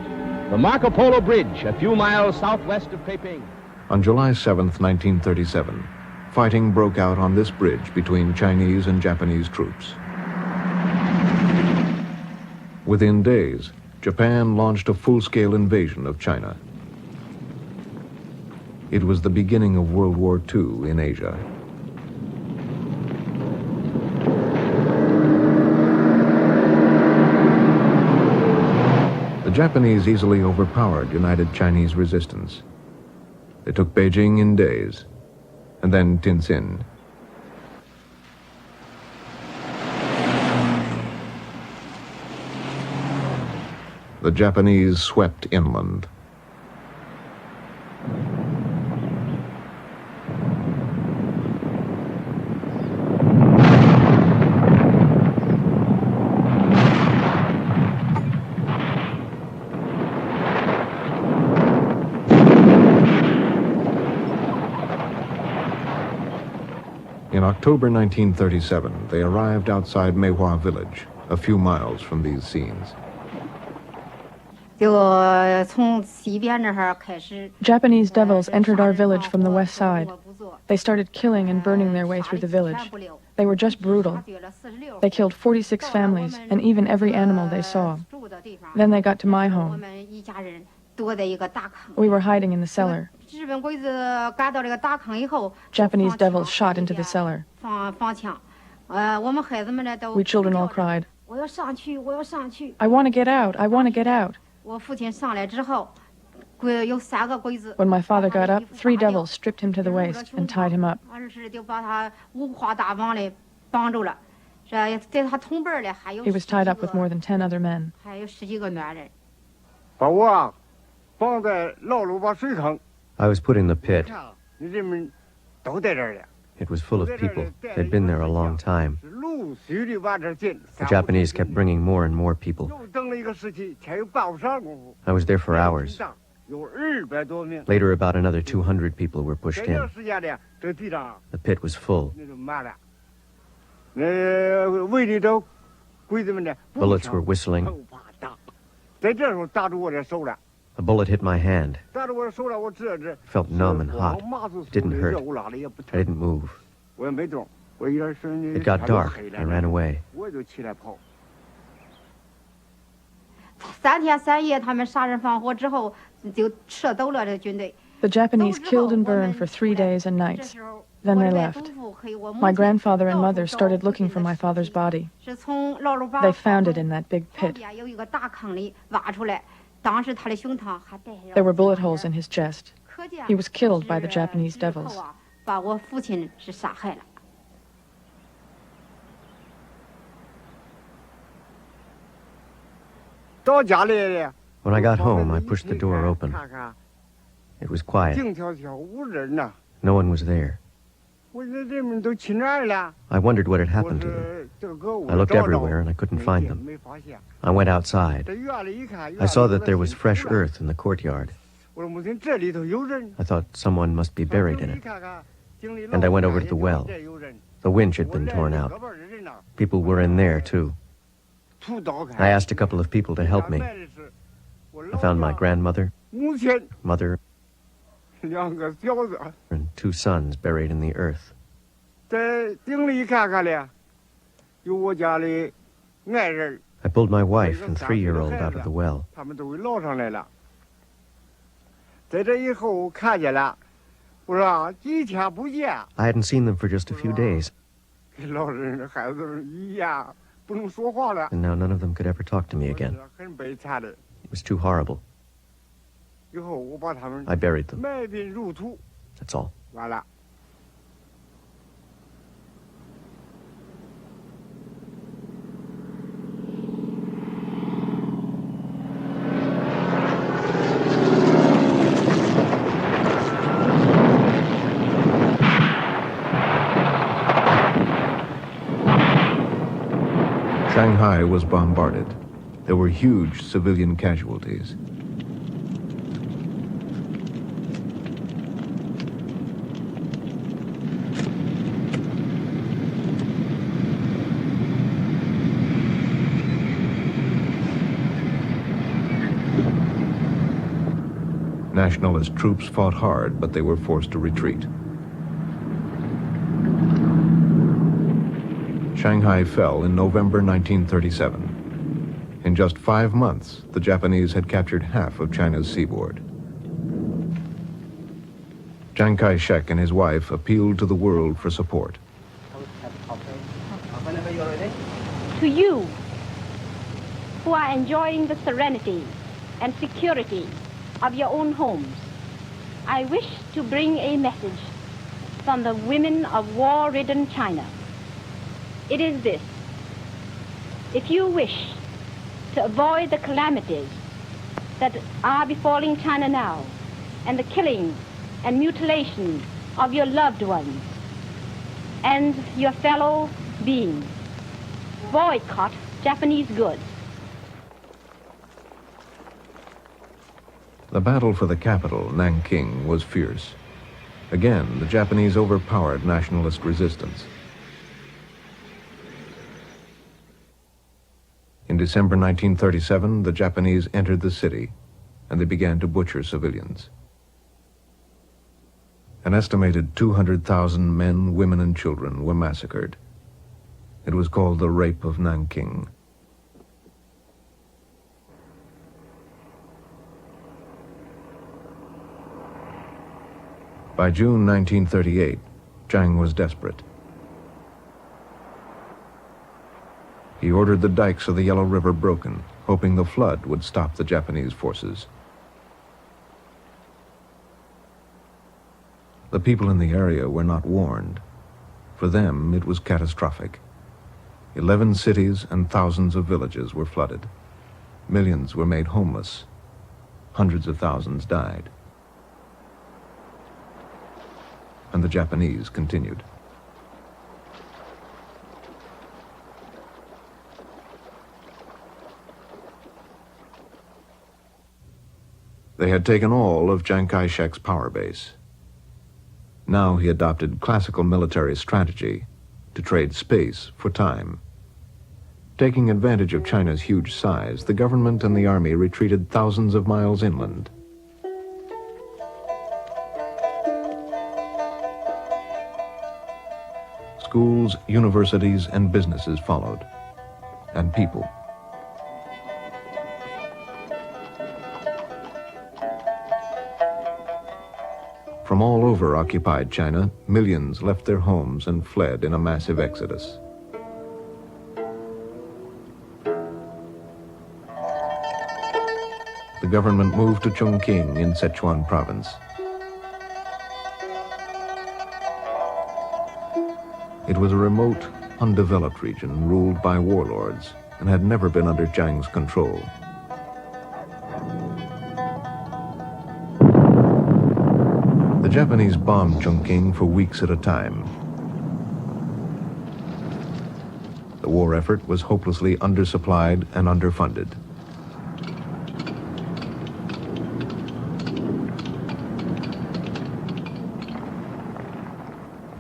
The Marco Polo Bridge, a few miles southwest of Peiping. On July 7th, 1937, fighting broke out on this bridge between Chinese and Japanese troops. Within days, Japan launched a full-scale invasion of China. It was the beginning of World War II in Asia. The Japanese easily overpowered united Chinese resistance. They took Beijing in days, and then Tientsin. The Japanese swept inland. October 1937, they arrived outside Meihua village, a few miles from these scenes. Japanese devils entered our village from the west side. They started killing and burning their way through the village. They were just brutal. They killed 46 families and even every animal they saw. Then they got to my home. We were hiding in the cellar. Japanese devils shot into the cellar. We children all cried, "I want to get out, I want to get out." When my father got up, 3 devils stripped him to the waist and tied him up. He was tied up with more than 10 other men. I was put in the pit. It was full of people. They'd been there a long time. The Japanese kept bringing more and more people. I was there for hours. Later, about another 200 people were pushed in. The pit was full. Bullets were whistling. A bullet hit my hand. Felt numb and hot. It didn't hurt. I didn't move. It got dark. I ran away. The Japanese killed and burned for 3 days and nights. Then they left. My grandfather and mother started looking for my father's body. They found it in that big pit. There were bullet holes in his chest. He was killed by the Japanese devils. When I got home, I pushed the door open. It was quiet. No one was there. I wondered what had happened to them. I looked everywhere and I couldn't find them. I went outside. I saw that there was fresh earth in the courtyard. I thought someone must be buried in it. And I went over to the well. The winch had been torn out. People were in there, too. I asked a couple of people to help me. I found my grandmother, mother, and 2 sons buried in the earth. I pulled my wife and 3-year-old out of the well. I hadn't seen them for just a few days. And now none of them could ever talk to me again. It was too horrible. I buried them. That's all. Shanghai was bombarded. There were huge civilian casualties. Nationalist troops fought hard, but they were forced to retreat. Shanghai fell in November 1937. In just 5 months, the Japanese had captured half of China's seaboard. Chiang Kai-shek and his wife appealed to the world for support. To you, who are enjoying the serenity and security of your own homes, I wish to bring a message from the women of war-ridden China. It is this: if you wish to avoid the calamities that are befalling China now, and the killing and mutilation of your loved ones and your fellow beings, boycott Japanese goods. The battle for the capital, Nanking, was fierce. Again, the Japanese overpowered nationalist resistance. December 1937, the Japanese entered the city, and they began to butcher civilians. An estimated 200,000 men, women, and children were massacred. It was called the Rape of Nanking. By June 1938, Chiang was desperate. He ordered the dikes of the Yellow River broken, hoping the flood would stop the Japanese forces. The people in the area were not warned. For them, it was catastrophic. 11 cities and thousands of villages were flooded. Millions were made homeless. Hundreds of thousands died. And the Japanese continued. They had taken all of Chiang Kai-shek's power base. Now he adopted classical military strategy to trade space for time. Taking advantage of China's huge size, the government and the army retreated thousands of miles inland. Schools, universities, and businesses followed, and people. From all over occupied China, millions left their homes and fled in a massive exodus. The government moved to Chongqing in Sichuan province. It was a remote, undeveloped region ruled by warlords and had never been under Chiang's control. The Japanese bombed Chongqing for weeks at a time. The war effort was hopelessly undersupplied and underfunded.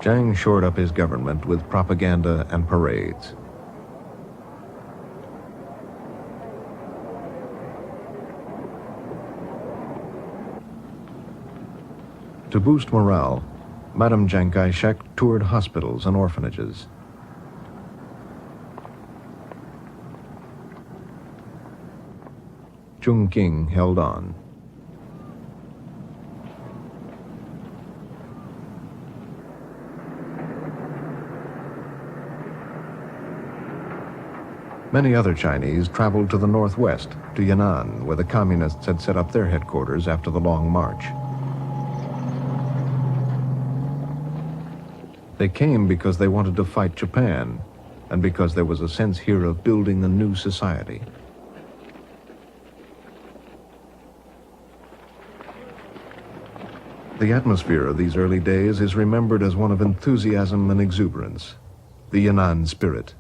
Chiang shored up his government with propaganda and parades. To boost morale, Madame Chiang Kai-shek toured hospitals and orphanages. Chongqing held on. Many other Chinese traveled to the northwest, to Yan'an, where the communists had set up their headquarters after the Long March. They came because they wanted to fight Japan, and because there was a sense here of building a new society. The atmosphere of these early days is remembered as one of enthusiasm and exuberance, the Yan'an spirit.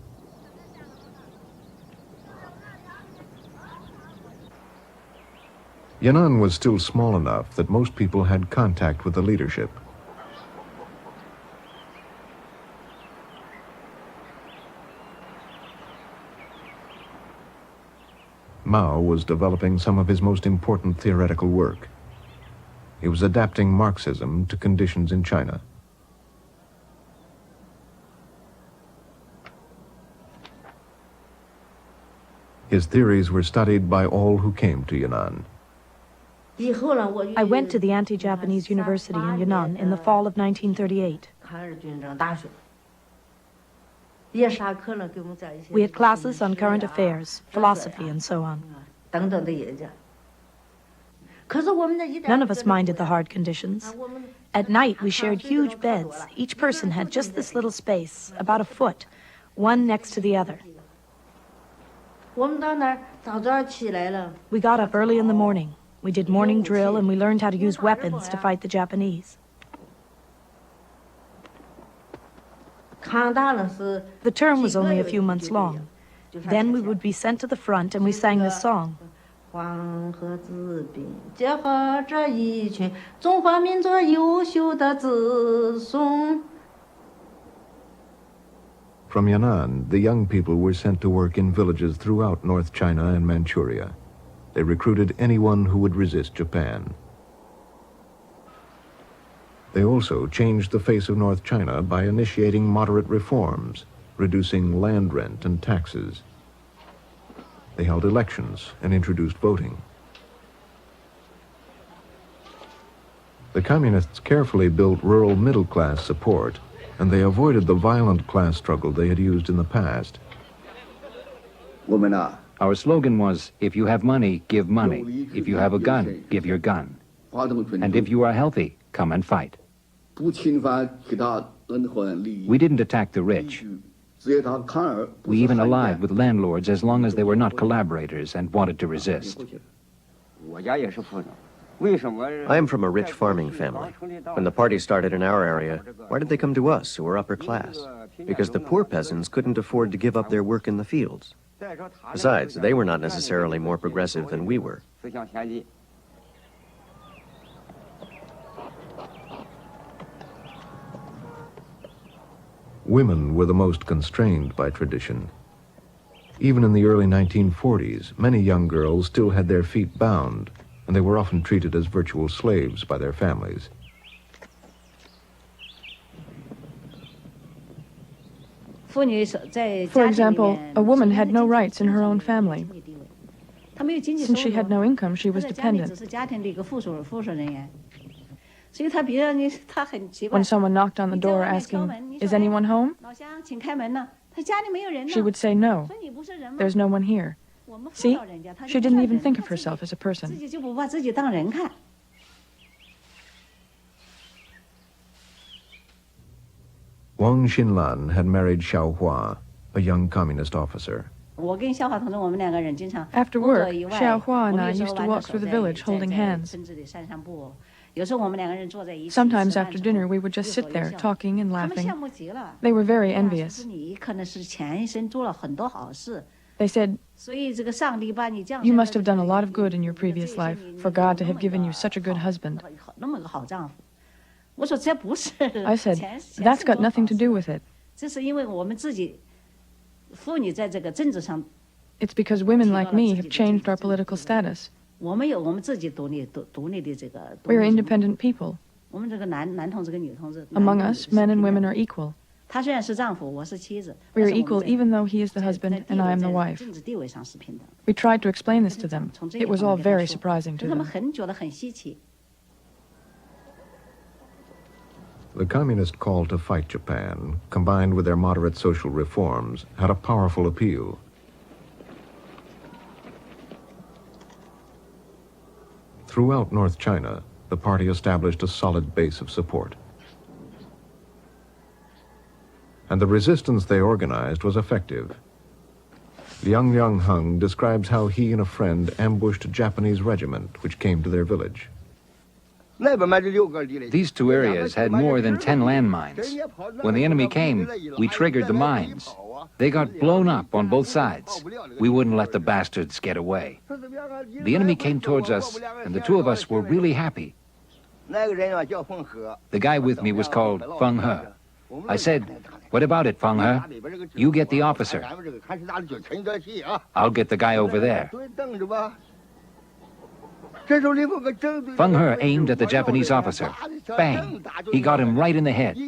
Yan'an was still small enough that most people had contact with the leadership. Mao was developing some of his most important theoretical work. He was adapting Marxism to conditions in China. His theories were studied by all who came to Yan'an. I went to the anti-Japanese university in Yan'an in the fall of 1938. We had classes on current affairs, philosophy, and so on. None of us minded the hard conditions. At night, we shared huge beds. Each person had just this little space, about a foot, one next to the other. We got up early in the morning. We did morning drill, and we learned how to use weapons to fight the Japanese. The term was only a few months long. Then we would be sent to the front, and we sang this song. From Yan'an, the young people were sent to work in villages throughout North China and Manchuria. They recruited anyone who would resist Japan. They also changed the face of North China by initiating moderate reforms, reducing land rent and taxes. They held elections and introduced voting. The communists carefully built rural middle-class support, and they avoided the violent class struggle they had used in the past. Our slogan was, if you have money, give money. If you have a gun, give your gun. And if you are healthy, come and fight. We didn't attack the rich. We even allied with landlords as long as they were not collaborators and wanted to resist. I am from a rich farming family. When the party started in our area, why did they come to us, who were upper class? Because the poor peasants couldn't afford to give up their work in the fields. Besides, they were not necessarily more progressive than we were. Women were the most constrained by tradition. Even in the early 1940s, many young girls still had their feet bound, and they were often treated as virtual slaves by their families. For example, a woman had no rights in her own family. Since she had no income, she was dependent. When someone knocked on the door asking, "Is anyone home?" she would say, "No, there's no one here." See, she didn't even think of herself as a person. Wang Xinlan had married Xiao Hua, a young communist officer. After work, Xiao Hua and I used to walk through the village holding hands. Sometimes after dinner we would just sit there talking and laughing. They were very envious. They said, "You must have done a lot of good in your previous life for God to have given you such a good husband." I said, "That's got nothing to do with it. It's because women like me have changed our political status. We're independent people. Among us, men and women are equal. We are equal even though he is the husband and I am the wife." We tried to explain this to them. It was all very surprising to them. The communist call to fight Japan, combined with their moderate social reforms, had a powerful appeal. Throughout North China, the party established a solid base of support. And the resistance they organized was effective. Liang Liangheng describes how he and a friend ambushed a Japanese regiment which came to their village. These two areas had more than 10 landmines. When the enemy came, we triggered the mines. They got blown up on both sides. We wouldn't let the bastards get away. The enemy came towards us, and the two of us were really happy. The guy with me was called Feng He. I said, "What about it, Feng He? You get the officer. I'll get the guy over there." Feng He aimed at the Japanese officer. Bang! He got him right in the head.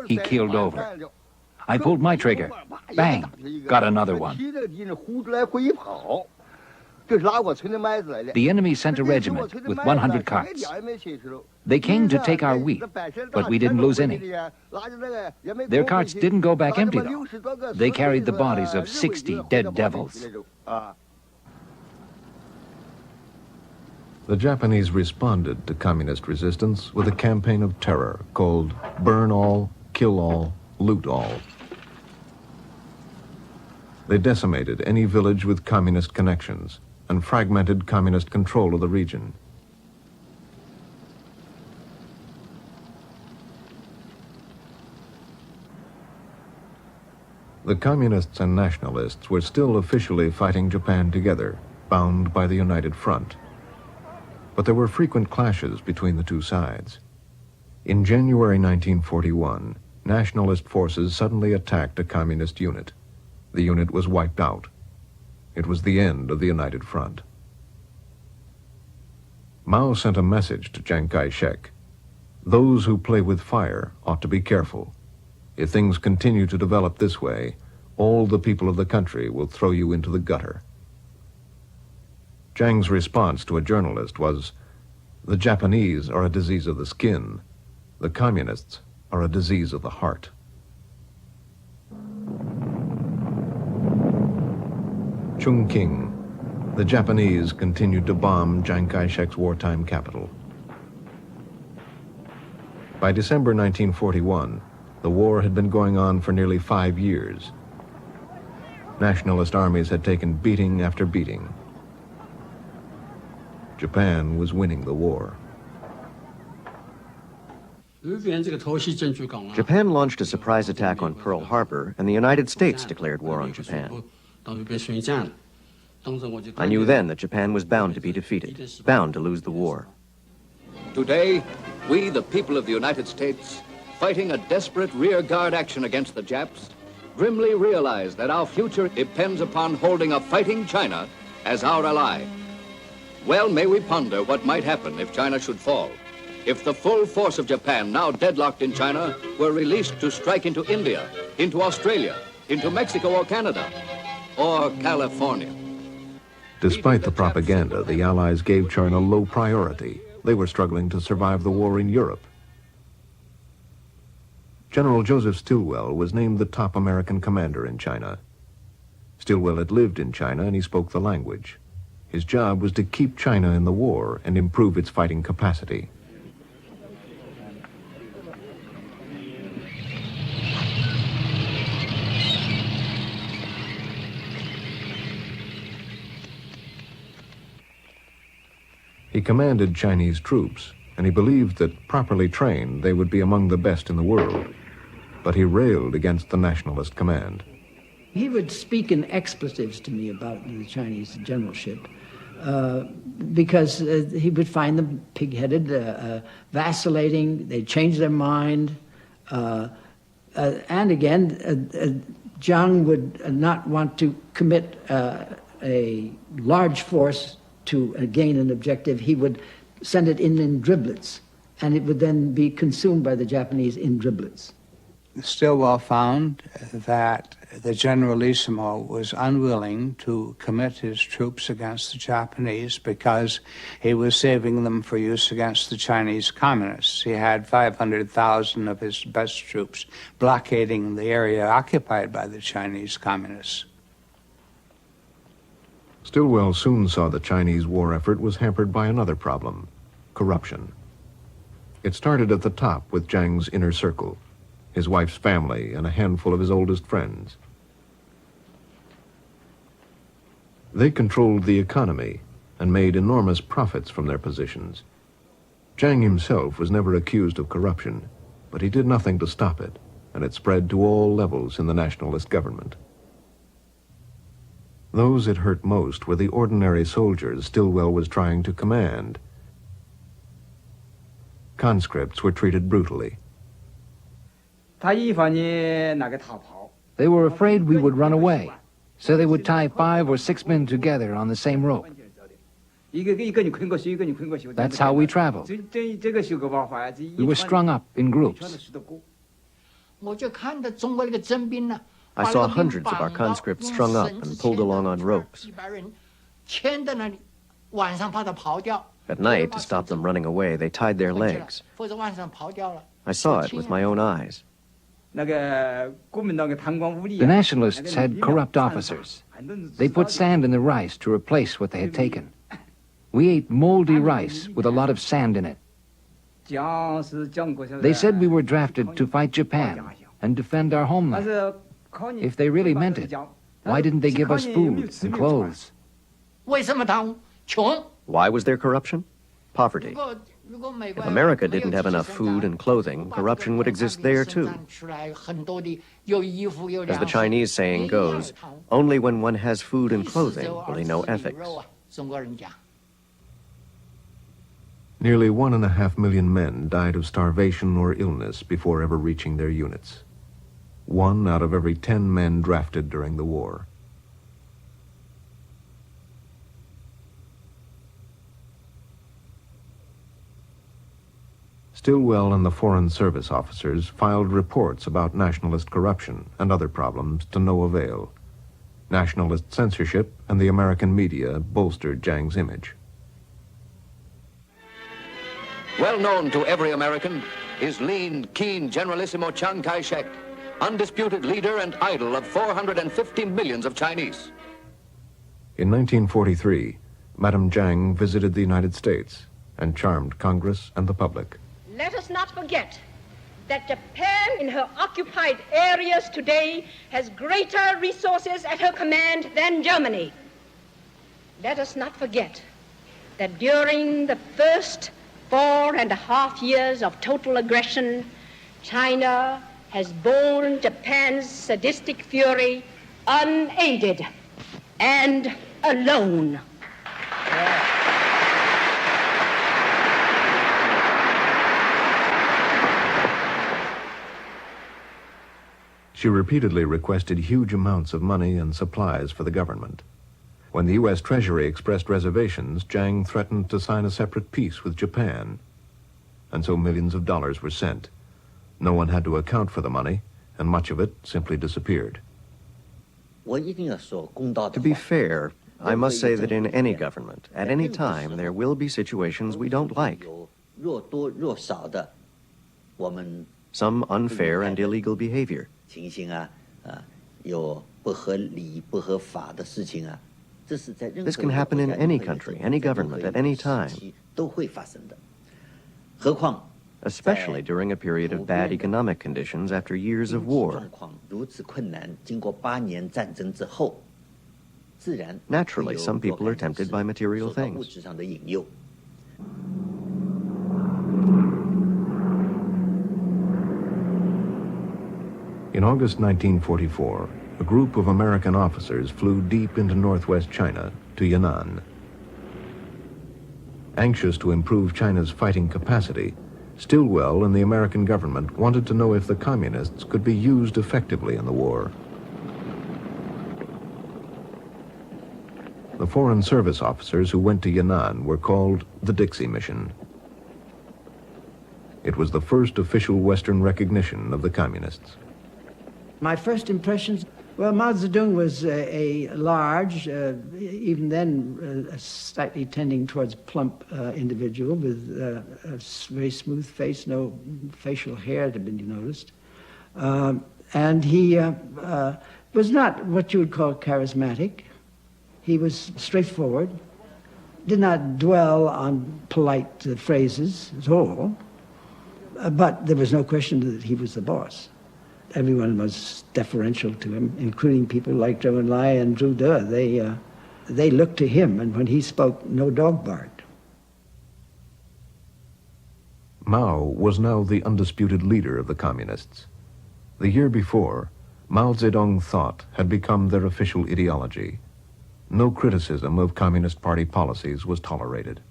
He keeled over. I pulled my trigger. Bang! Got another one. The enemy sent a regiment with 100 carts. They came to take our wheat, but we didn't lose any. Their carts didn't go back empty, though. They carried the bodies of 60 dead devils. The Japanese responded to communist resistance with a campaign of terror called Burn All, Kill All, Loot All. They decimated any village with communist connections and fragmented communist control of the region. The communists and nationalists were still officially fighting Japan together, bound by the United Front. But there were frequent clashes between the two sides. In January 1941, nationalist forces suddenly attacked a communist unit. The unit was wiped out. It was the end of the United Front. Mao sent a message to Chiang Kai-shek. Those who play with fire ought to be careful. If things continue to develop this way, all the people of the country will throw you into the gutter. Chiang's response to a journalist was, "The Japanese are a disease of the skin. The communists are a disease of the heart." Chungking, the Japanese continued to bomb Chiang Kai-shek's wartime capital. By December 1941, the war had been going on for nearly 5 years. Nationalist armies had taken beating after beating. Japan was winning the war. Japan launched a surprise attack on Pearl Harbor, and the United States declared war on Japan. I knew then that Japan was bound to be defeated, bound to lose the war. Today, we, the people of the United States, fighting a desperate rearguard action against the Japs, grimly realize that our future depends upon holding a fighting China as our ally. Well, may we ponder what might happen if China should fall, if the full force of Japan, now deadlocked in China, were released to strike into India, into Australia, into Mexico or Canada, or California. Despite the propaganda, the Allies gave China low priority. They were struggling to survive the war in Europe. General Joseph Stilwell was named the top American commander in China. Stilwell had lived in China and he spoke the language. His job was to keep China in the war and improve its fighting capacity. He commanded Chinese troops, and he believed that, properly trained, they would be among the best in the world. But he railed against the nationalist command. He would speak in expletives to me about the Chinese generalship because he would find them pig-headed, vacillating, they'd change their mind. And again, Jiang would not want to commit a large force to gain an objective. He would send it in driblets, and it would then be consumed by the Japanese in driblets. Stilwell found that the Generalissimo was unwilling to commit his troops against the Japanese because he was saving them for use against the Chinese communists. He had 500,000 of his best troops blockading the area occupied by the Chinese communists. Stilwell soon saw the Chinese war effort was hampered by another problem: corruption. It started at the top with Jiang's inner circle, his wife's family, and a handful of his oldest friends. They controlled the economy and made enormous profits from their positions. Jiang himself was never accused of corruption, but he did nothing to stop it, and it spread to all levels in the nationalist government. Those it hurt most were the ordinary soldiers Stilwell was trying to command. Conscripts were treated brutally. They were afraid we would run away, so they would tie 5 or 6 men together on the same rope. That's how we traveled. We were strung up in groups. I saw hundreds of our conscripts strung up and pulled along on ropes. At night, to stop them running away, they tied their legs. I saw it with my own eyes. The nationalists had corrupt officers. They put sand in the rice to replace what they had taken. We ate moldy rice with a lot of sand in it. They said we were drafted to fight Japan and defend our homeland. If they really meant it, why didn't they give us food and clothes? Why was there corruption? Poverty. If America didn't have enough food and clothing, corruption would exist there too. As the Chinese saying goes, only when one has food and clothing will he know ethics. Nearly 1.5 million men died of starvation or illness before ever reaching their units. 1 out of every 10 men drafted during the war. Stilwell and the Foreign Service officers filed reports about nationalist corruption and other problems to no avail. Nationalist censorship and the American media bolstered Jiang's image. Well known to every American is lean, keen Generalissimo Chiang Kai-shek, undisputed leader and idol of 450 millions of Chinese. In 1943, Madame Jiang visited the United States and charmed Congress and the public. Let us not forget that Japan in her occupied areas today has greater resources at her command than Germany. Let us not forget that during the first 4.5 years of total aggression, China has borne Japan's sadistic fury unaided and alone. She repeatedly requested huge amounts of money and supplies for the government. When the U.S. Treasury expressed reservations, Jiang threatened to sign a separate peace with Japan. And so millions of dollars were sent. No one had to account for the money, and much of it simply disappeared. To be fair, I must say that in any government, at any time, there will be situations we don't like. Some unfair and illegal behavior. This can happen in any country, any government, at any time. Especially during a period of bad economic conditions after years of war. Naturally, some people are tempted by material things. In August 1944, a group of American officers flew deep into northwest China to Yan'an. Anxious to improve China's fighting capacity, Stilwell and the American government wanted to know if the communists could be used effectively in the war. The Foreign Service officers who went to Yan'an were called the Dixie Mission. It was the first official Western recognition of the communists. My first impressions, well, Mao Zedong was a large, even then slightly tending towards plump individual with a very smooth face, no facial hair to be noticed. And he was not what you would call charismatic. He was straightforward, did not dwell on polite phrases at all, but there was no question that he was the boss. Everyone was deferential to him, including people like Zhou Enlai and Zhu De. They looked to him, and when he spoke, no dog barked. Mao was now the undisputed leader of the communists. The year before, Mao Zedong thought had become their official ideology. No criticism of Communist Party policies was tolerated.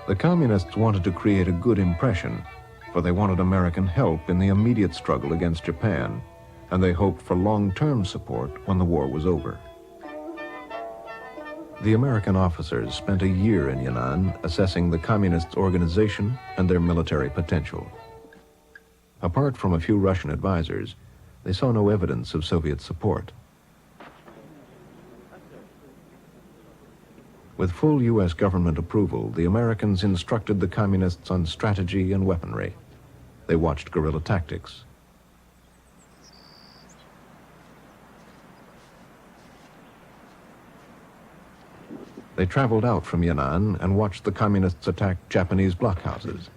The communists wanted to create a good impression, for they wanted American help in the immediate struggle against Japan, and they hoped for long-term support when the war was over. The American officers spent a year in Yan'an assessing the communists' organization and their military potential. Apart from a few Russian advisors, they saw no evidence of Soviet support. With full U.S. government approval, the Americans instructed the communists on strategy and weaponry. They watched guerrilla tactics. They traveled out from Yan'an and watched the communists attack Japanese blockhouses.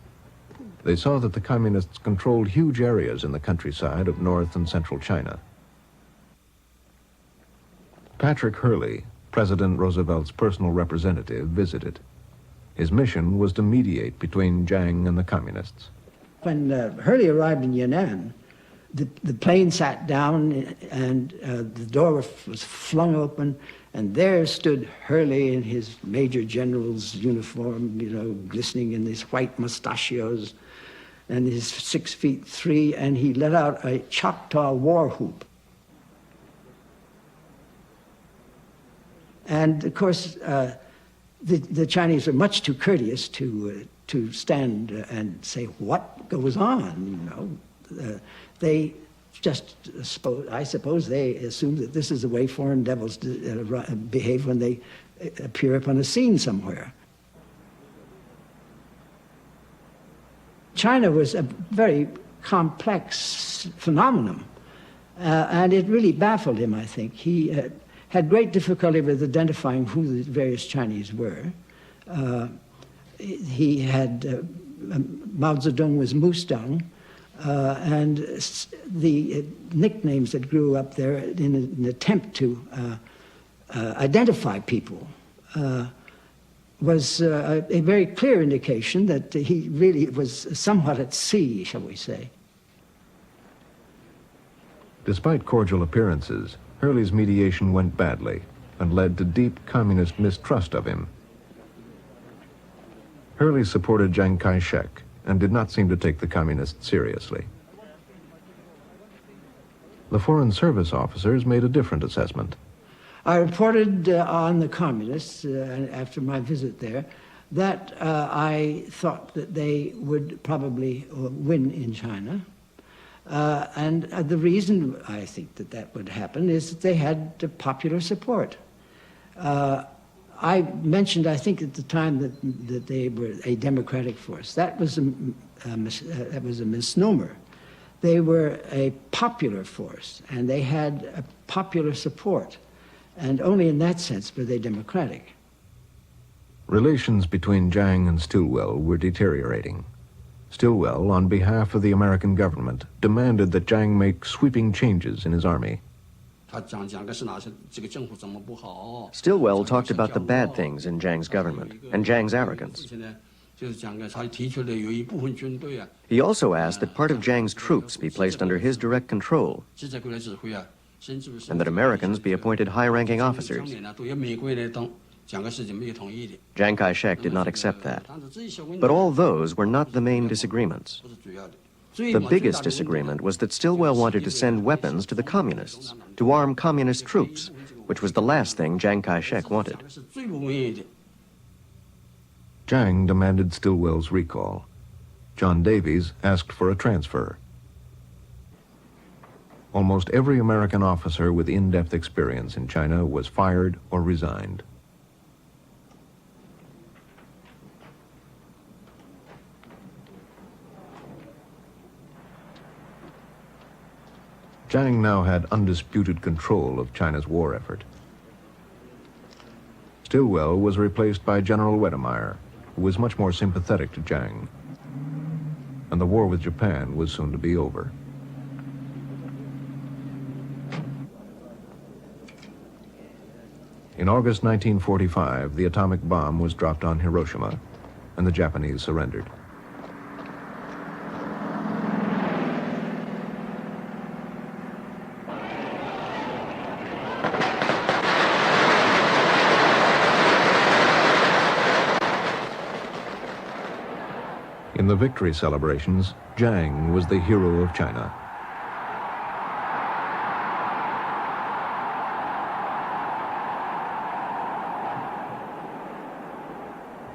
They saw that the communists controlled huge areas in the countryside of North and Central China. Patrick Hurley, President Roosevelt's personal representative, visited. His mission was to mediate between Jiang and the communists. When Hurley arrived in Yan'an, the plane sat down and the door was flung open, and there stood Hurley in his Major General's uniform, you know, glistening in his white mustachios and his 6'3", and he let out a Choctaw war whoop. And of course, the Chinese were much too courteous to stand and say, what goes on, you know. They just, I suppose they assume that this is the way foreign devils behave when they appear upon a scene somewhere. China was a very complex phenomenon, and it really baffled him, I think. He had great difficulty with identifying who the various Chinese were. He had, Mao Zedong was Mustang, and the nicknames that grew up there in an attempt to identify people was a very clear indication that he really was somewhat at sea, shall we say. Despite cordial appearances, Hurley's mediation went badly and led to deep communist mistrust of him. Hurley supported Chiang Kai-shek and did not seem to take the communists seriously. The Foreign Service officers made a different assessment. I reported on the communists after my visit there that I thought that they would probably win in China. And the reason I think that that would happen is that they had popular support. I mentioned, I think at the time, that they were a democratic force. That was a misnomer. They were a popular force, and they had a popular support. And only in that sense were they democratic. Relations between Jiang and Stilwell were deteriorating. Stilwell, on behalf of the American government, demanded that Jiang make sweeping changes in his army. Stilwell talked about the bad things in Jiang's government and Jiang's arrogance. He also asked that part of Jiang's troops be placed under his direct control and that Americans be appointed high-ranking officers. Chiang Kai-shek did not accept that. But all those were not the main disagreements. The biggest disagreement was that Stilwell wanted to send weapons to the communists, to arm communist troops, which was the last thing Chiang Kai-shek wanted. Jiang demanded Stilwell's recall. John Davies asked for a transfer. Almost every American officer with in-depth experience in China was fired or resigned. Jiang now had undisputed control of China's war effort. Stilwell was replaced by General Wedemeyer, who was much more sympathetic to Jiang. And the war with Japan was soon to be over. In August 1945, the atomic bomb was dropped on Hiroshima, and the Japanese surrendered. In the victory celebrations, Jiang was the hero of China.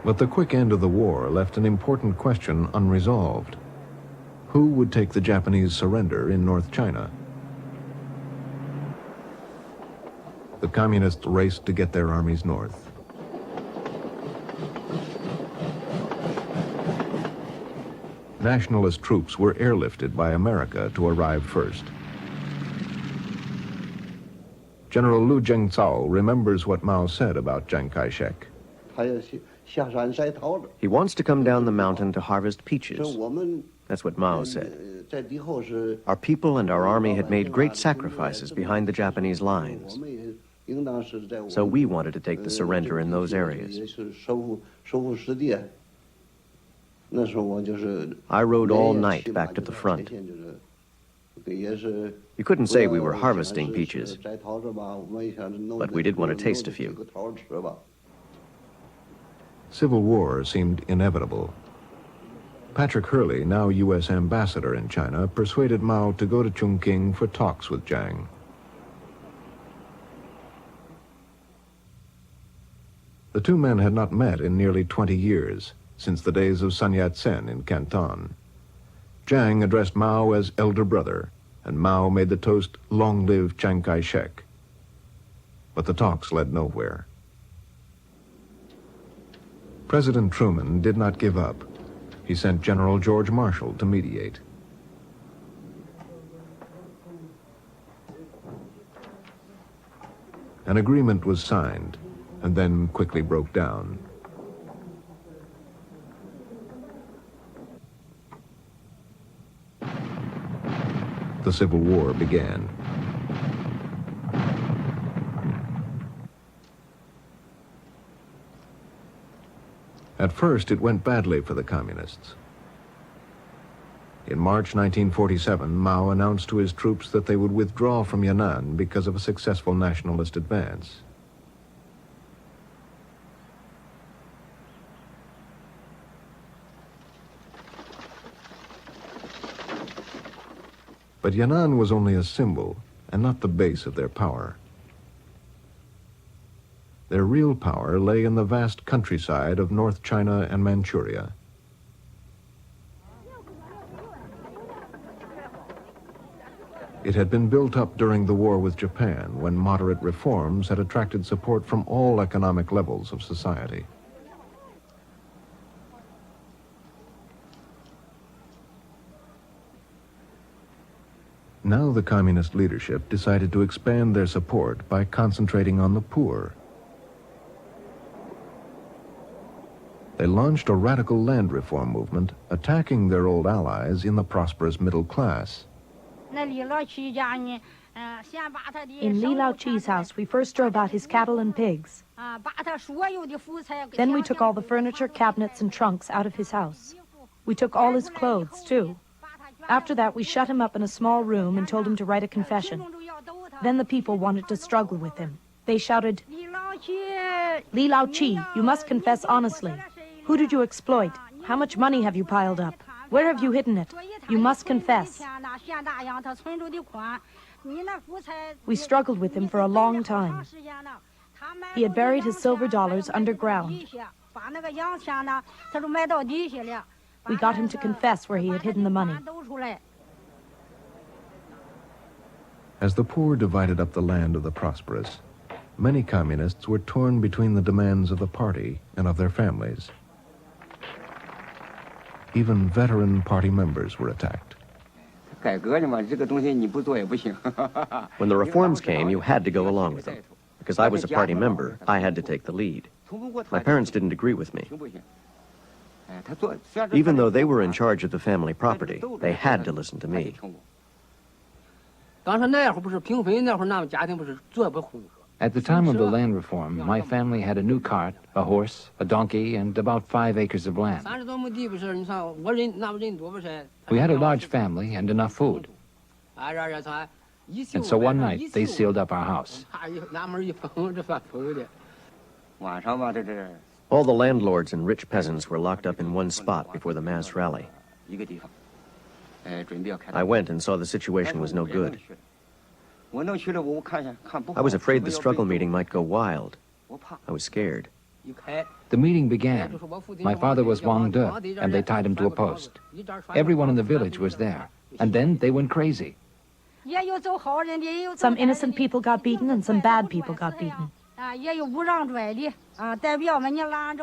But the quick end of the war left an important question unresolved. Who would take the Japanese surrender in North China? The communists raced to get their armies north. Nationalist troops were airlifted by America to arrive first. General Lu Jingzhao remembers what Mao said about Chiang Kai-shek. He wants to come down the mountain to harvest peaches. That's what Mao said. Our people and our army had made great sacrifices behind the Japanese lines. So we wanted to take the surrender in those areas. I rode all night back to the front. You couldn't say we were harvesting peaches, but we did want to taste a few. Civil war seemed inevitable. Patrick Hurley, now U.S. ambassador in China, persuaded Mao to go to Chongqing for talks with Jiang. The two men had not met in nearly 20 years, since the days of Sun Yat-sen in Canton. Jiang addressed Mao as elder brother, and Mao made the toast, "Long live Chiang Kai-shek." But the talks led nowhere. President Truman did not give up. He sent General George Marshall to mediate. An agreement was signed, and then quickly broke down. The Civil War began. At first, it went badly for the communists. In March 1947, Mao announced to his troops that they would withdraw from Yan'an because of a successful nationalist advance. But Yan'an was only a symbol and not the base of their power. Their real power lay in the vast countryside of North China and Manchuria. It had been built up during the war with Japan, when moderate reforms had attracted support from all economic levels of society. Now the communist leadership decided to expand their support by concentrating on the poor. They launched a radical land reform movement, attacking their old allies in the prosperous middle class. In Li Laoqi's house, we first drove out his cattle and pigs. Then we took all the furniture, cabinets, and trunks out of his house. We took all his clothes, too. After that, we shut him up in a small room and told him to write a confession. Then the people wanted to struggle with him. They shouted, "Li Laoqi, you must confess honestly. Who did you exploit? How much money have you piled up? Where have you hidden it? You must confess." We struggled with him for a long time. He had buried his silver dollars underground. We got him to confess where he had hidden the money. As the poor divided up the land of the prosperous, many communists were torn between the demands of the party and of their families. Even veteran party members were attacked. When the reforms came, you had to go along with them. Because I was a party member, I had to take the lead. My parents didn't agree with me. Even though they were in charge of the family property, they had to listen to me. At the time of the land reform, my family had a new cart, a horse, a donkey, and about 5 acres of land. We had a large family and enough food. And so one night, they sealed up our house. All the landlords and rich peasants were locked up in one spot before the mass rally. I went and saw the situation was no good. I was afraid the struggle meeting might go wild. I was scared. The meeting began. My father was Wang De, and they tied him to a post. Everyone in the village was there. And then they went crazy. Some innocent people got beaten and some bad people got beaten.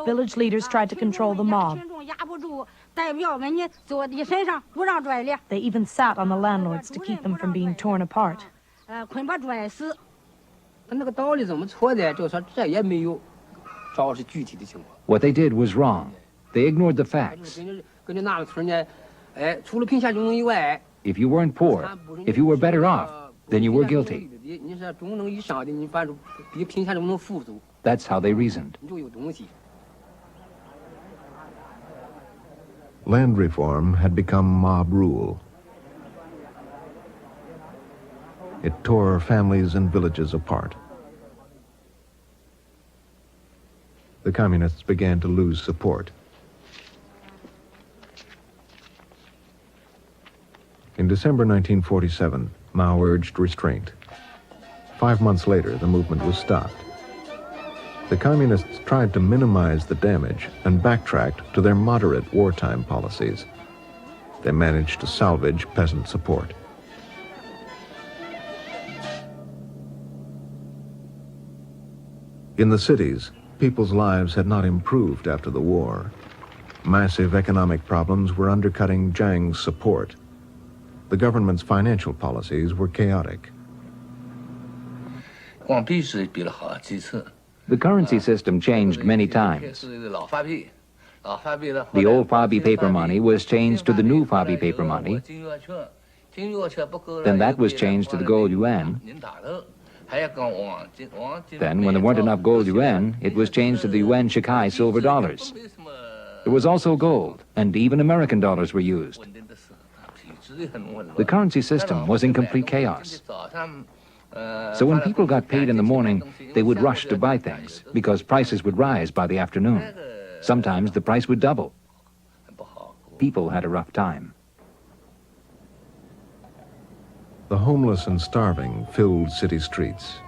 Village leaders tried to control the mob. They even sat on the landlords to keep them from being torn apart. What they did was wrong. They ignored the facts. If you weren't poor, if you were better off, then you were guilty. That's how they reasoned. Land reform had become mob rule. It tore families and villages apart. The communists began to lose support. In December 1947, Mao urged restraint. 5 months later, the movement was stopped. The communists tried to minimize the damage and backtracked to their moderate wartime policies. They managed to salvage peasant support. In the cities, people's lives had not improved after the war. Massive economic problems were undercutting Jiang's support. The government's financial policies were chaotic. The currency system changed many times. The old Fabi paper money was changed to the new Fabi paper money. Then that was changed to the gold yuan. Then, when there weren't enough gold yuan, it was changed to the yuan shikai silver dollars. There was also gold, and even American dollars were used. The currency system was in complete chaos. So when people got paid in the morning, they would rush to buy things because prices would rise by the afternoon. Sometimes the price would double. People had a rough time. The homeless and starving filled city streets.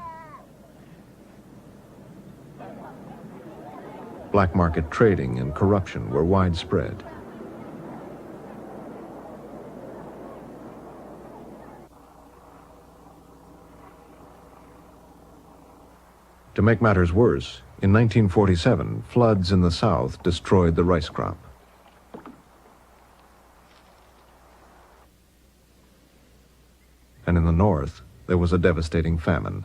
Black market trading and corruption were widespread. To make matters worse, in 1947, floods in the south destroyed the rice crop. And in the north, there was a devastating famine.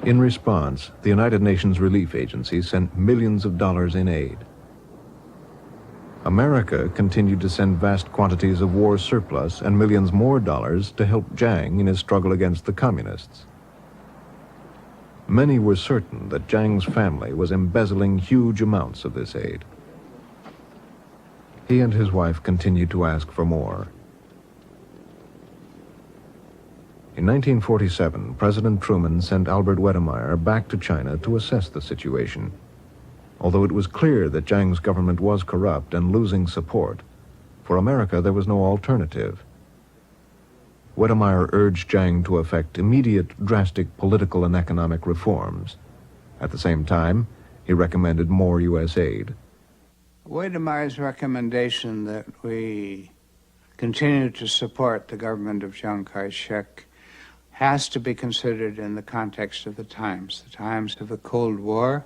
In response, the United Nations Relief Agency sent millions of dollars in aid. America continued to send vast quantities of war surplus and millions more dollars to help Jiang in his struggle against the communists. Many were certain that Jiang's family was embezzling huge amounts of this aid. He and his wife continued to ask for more. In 1947, President Truman sent Albert Wedemeyer back to China to assess the situation. Although it was clear that Jiang's government was corrupt and losing support, for America there was no alternative. Wedemeyer urged Jiang to effect immediate, drastic political and economic reforms. At the same time, he recommended more U.S. aid. Wedemeyer's recommendation that we continue to support the government of Chiang Kai-shek has to be considered in the context of the times of the Cold War,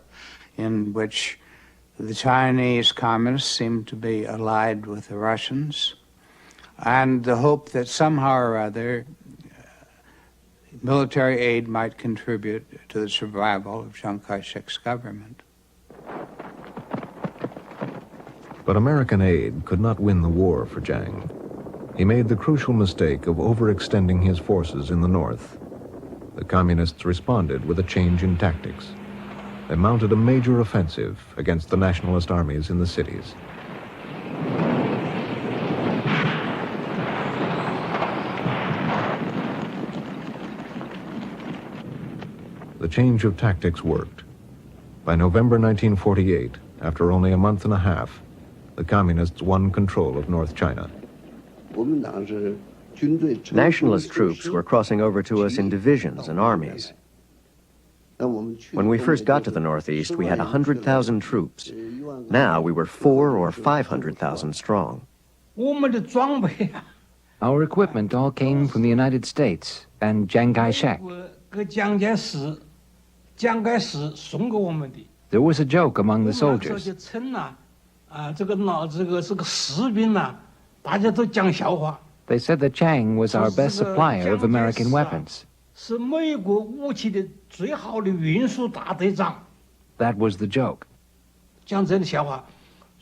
in which the Chinese communists seemed to be allied with the Russians, and the hope that somehow or other military aid might contribute to the survival of Chiang Kai-shek's government. But American aid could not win the war for Jiang. He made the crucial mistake of overextending his forces in the north. The communists responded with a change in tactics. They mounted a major offensive against the nationalist armies in the cities. The change of tactics worked. By November 1948, after only a month and a half, the communists won control of North China. Nationalist troops were crossing over to us in divisions and armies. When we first got to the Northeast, we had 100,000 troops. Now we were 400,000 or 500,000 strong. Our equipment all came from the United States and Chiang Kai-shek. There was a joke among the soldiers. They said that Chiang was our best supplier of American weapons. That was the joke.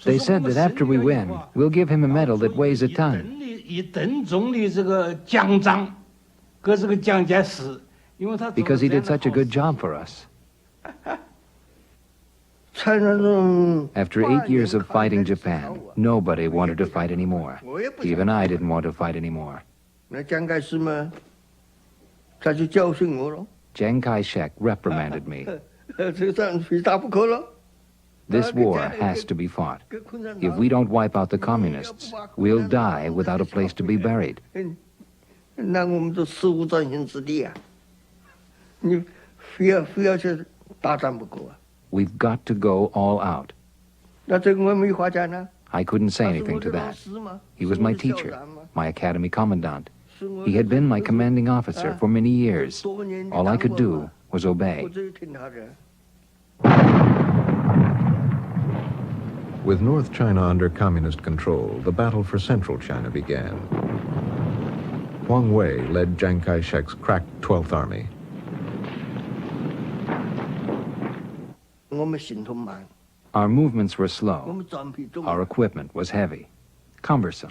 They said that after we win, we'll give him a medal that weighs a ton. because he did such a good job for us. After 8 years of fighting Japan, nobody wanted to fight anymore. Even I didn't want to fight anymore. Chiang Kai-shek reprimanded me. This war has to be fought. If we don't wipe out the communists, we'll die without a place to be buried. We've got to go all out. I couldn't say anything to that. He was my teacher, my academy commandant. He had been my commanding officer for many years. All I could do was obey. With North China under communist control, the battle for central China began. Huang Wei led Chiang Kai-shek's crack 12th Army. Our movements were slow. Our equipment was heavy, cumbersome.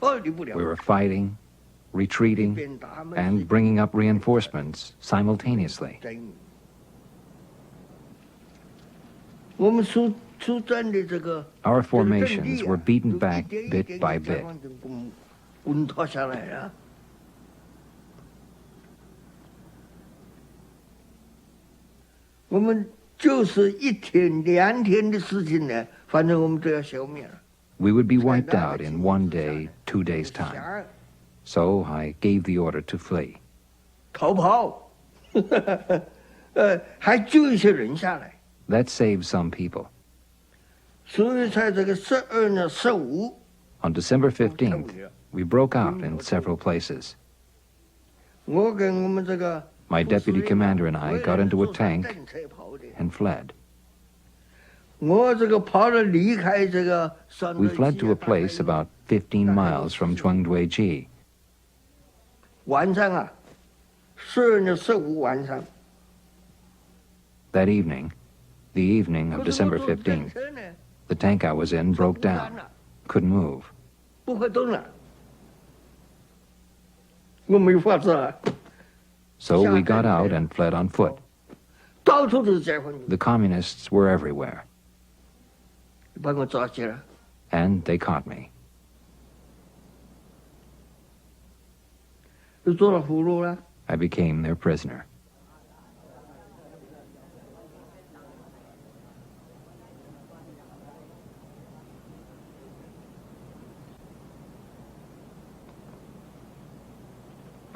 We were fighting, retreating, and bringing up reinforcements simultaneously. Our formations were beaten back bit by bit. We would be wiped out in 1 day, 2 days' time. So I gave the order to flee. That saved some people. On December 15th, we broke out in several places. My deputy commander and I got into a tank and fled. We fled to a place about 15 miles from Zhuangduiji. That evening, the evening of December 15th, the tank I was in broke down, couldn't move. So we got out and fled on foot. The communists were everywhere. And they caught me. I became their prisoner.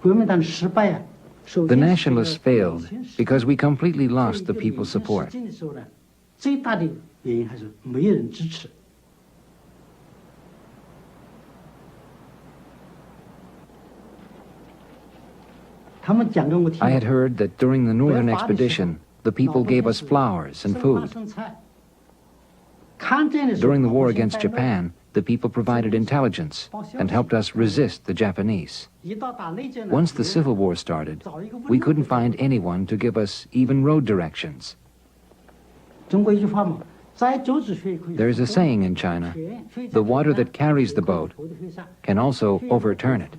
The nationalists failed because we completely lost the people's support. I had heard that during the northern expedition, the people gave us flowers and food. During the war against Japan, the people provided intelligence and helped us resist the Japanese. Once the Civil War started, we couldn't find anyone to give us even road directions. There's a saying in China, the water that carries the boat can also overturn it.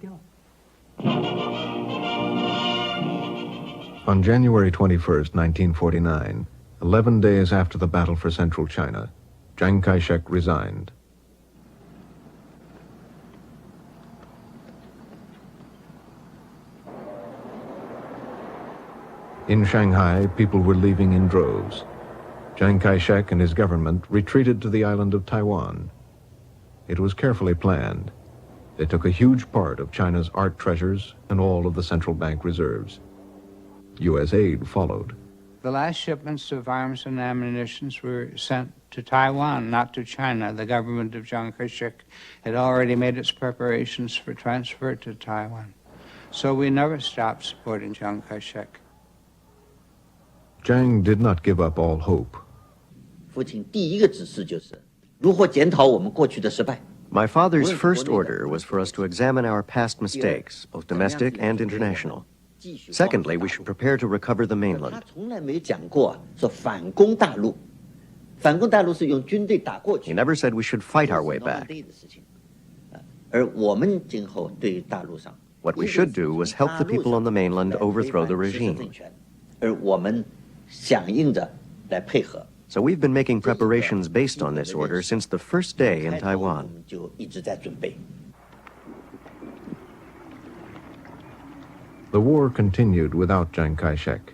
On January 21st, 1949, 11 days after the battle for central China, Chiang Kai-shek resigned. In Shanghai, people were leaving in droves. Chiang Kai-shek and his government retreated to the island of Taiwan. It was carefully planned. They took a huge part of China's art treasures and all of the central bank reserves. U.S. aid followed. The last shipments of arms and ammunition were sent to Taiwan, not to China. The government of Chiang Kai-shek had already made its preparations for transfer to Taiwan. So we never stopped supporting Chiang Kai-shek. Chiang did not give up all hope. My father's first order was for us to examine our past mistakes, both domestic and international. Secondly, we should prepare to recover the mainland. He never said we should fight our way back. What we should do was help the people on the mainland overthrow the regime. So we've been making preparations based on this order since the first day in Taiwan. The war continued without Chiang Kai-shek.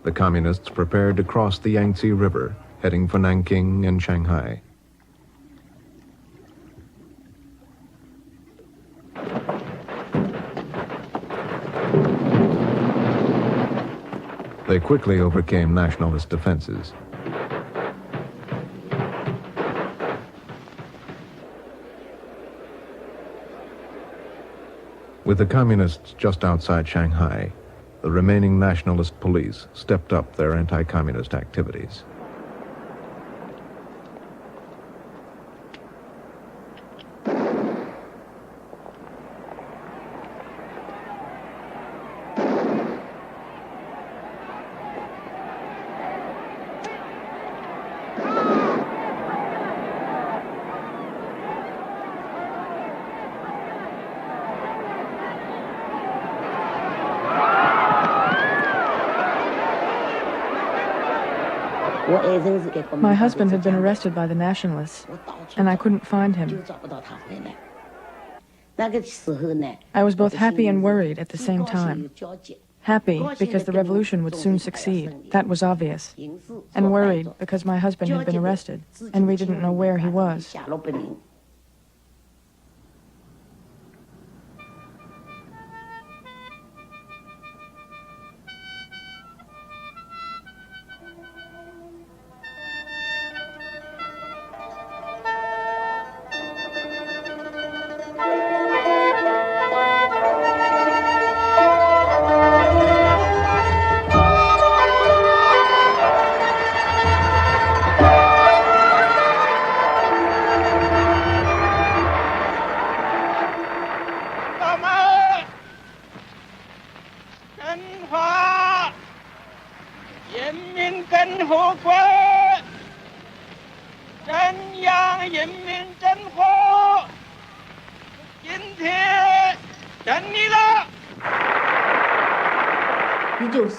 The communists prepared to cross the Yangtze River, heading for Nanking and Shanghai. They quickly overcame nationalist defenses. With the communists just outside Shanghai, the remaining nationalist police stepped up their anti-communist activities. My husband had been arrested by the nationalists, and I couldn't find him. I was both happy and worried at the same time. Happy because the revolution would soon succeed, that was obvious, and worried because my husband had been arrested, and we didn't know where he was.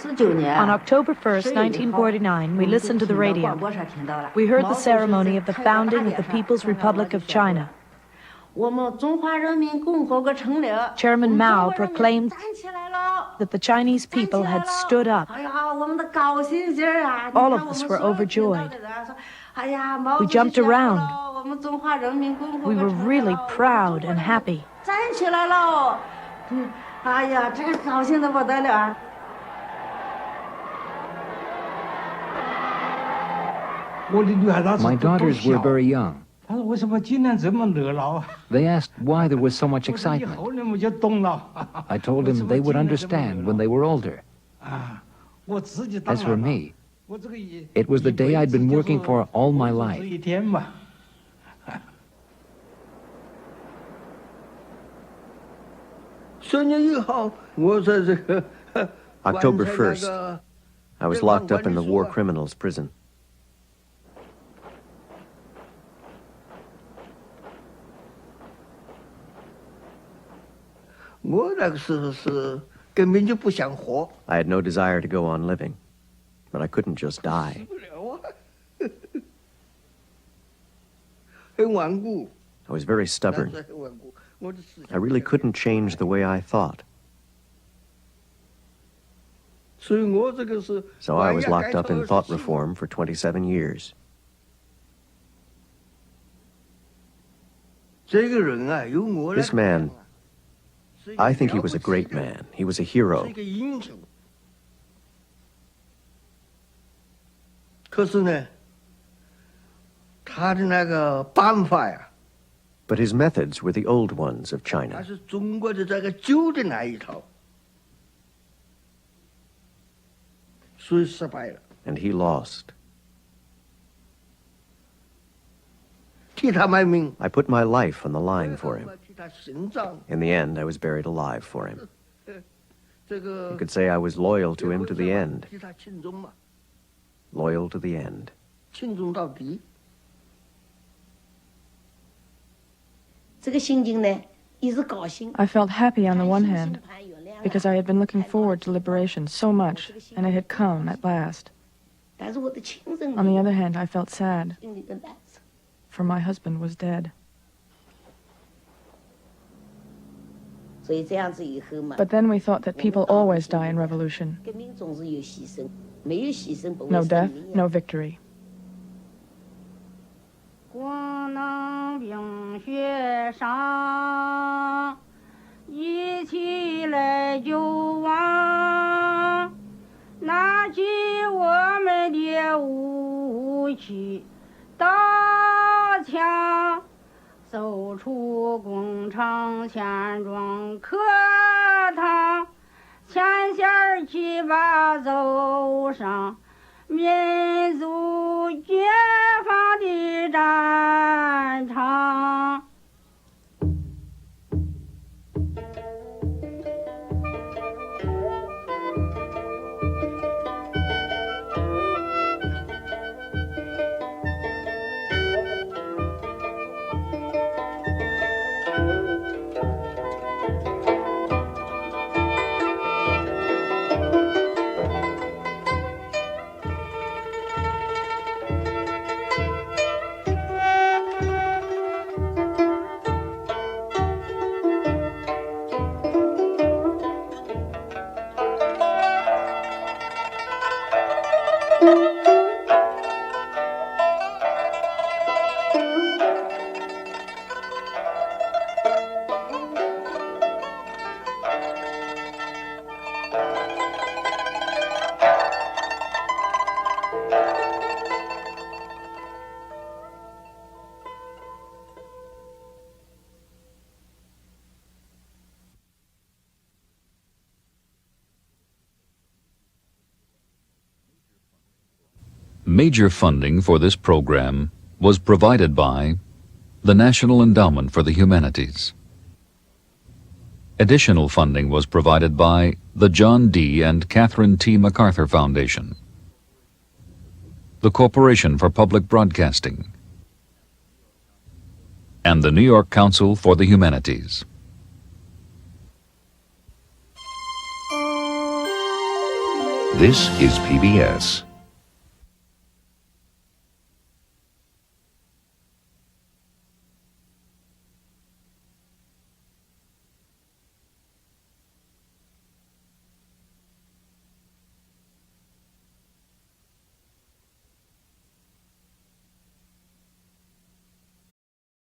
On October 1st, 1949, we listened to the radio. We heard the ceremony of the founding of the People's Republic of China. Chairman Mao proclaimed that the Chinese people had stood up. All of us were overjoyed. We jumped around. We were really proud and happy. My daughters were very young. They asked why there was so much excitement. I told them they would understand when they were older. As for me, it was the day I'd been working for all my life. October 1st, I was locked up in the war criminals prison. I had no desire to go on living, but I couldn't just die. I was very stubborn. I really couldn't change the way I thought. So I was locked up in thought reform for 27 years. This man, I think he was a great man. He was a hero. But his methods were the old ones of China. And he lost. I put my life on the line for him. In the end, I was buried alive for him. You could say I was loyal to him to the end. Loyal to the end. I felt happy on the one hand, because I had been looking forward to liberation so much, and it had come at last. On the other hand, I felt sad, for my husband was dead. But then we thought that people always die in revolution. No death, no victory. 光能冰雪上，一起来就往，拿起我们的武器刀枪，走出工厂钱庄课堂，前线去吧走上。 民族解放的战场。 Major funding for this program was provided by the National Endowment for the Humanities. Additional funding was provided by the John D. and Catherine T. MacArthur Foundation, the Corporation for Public Broadcasting, and the New York Council for the Humanities. This is PBS.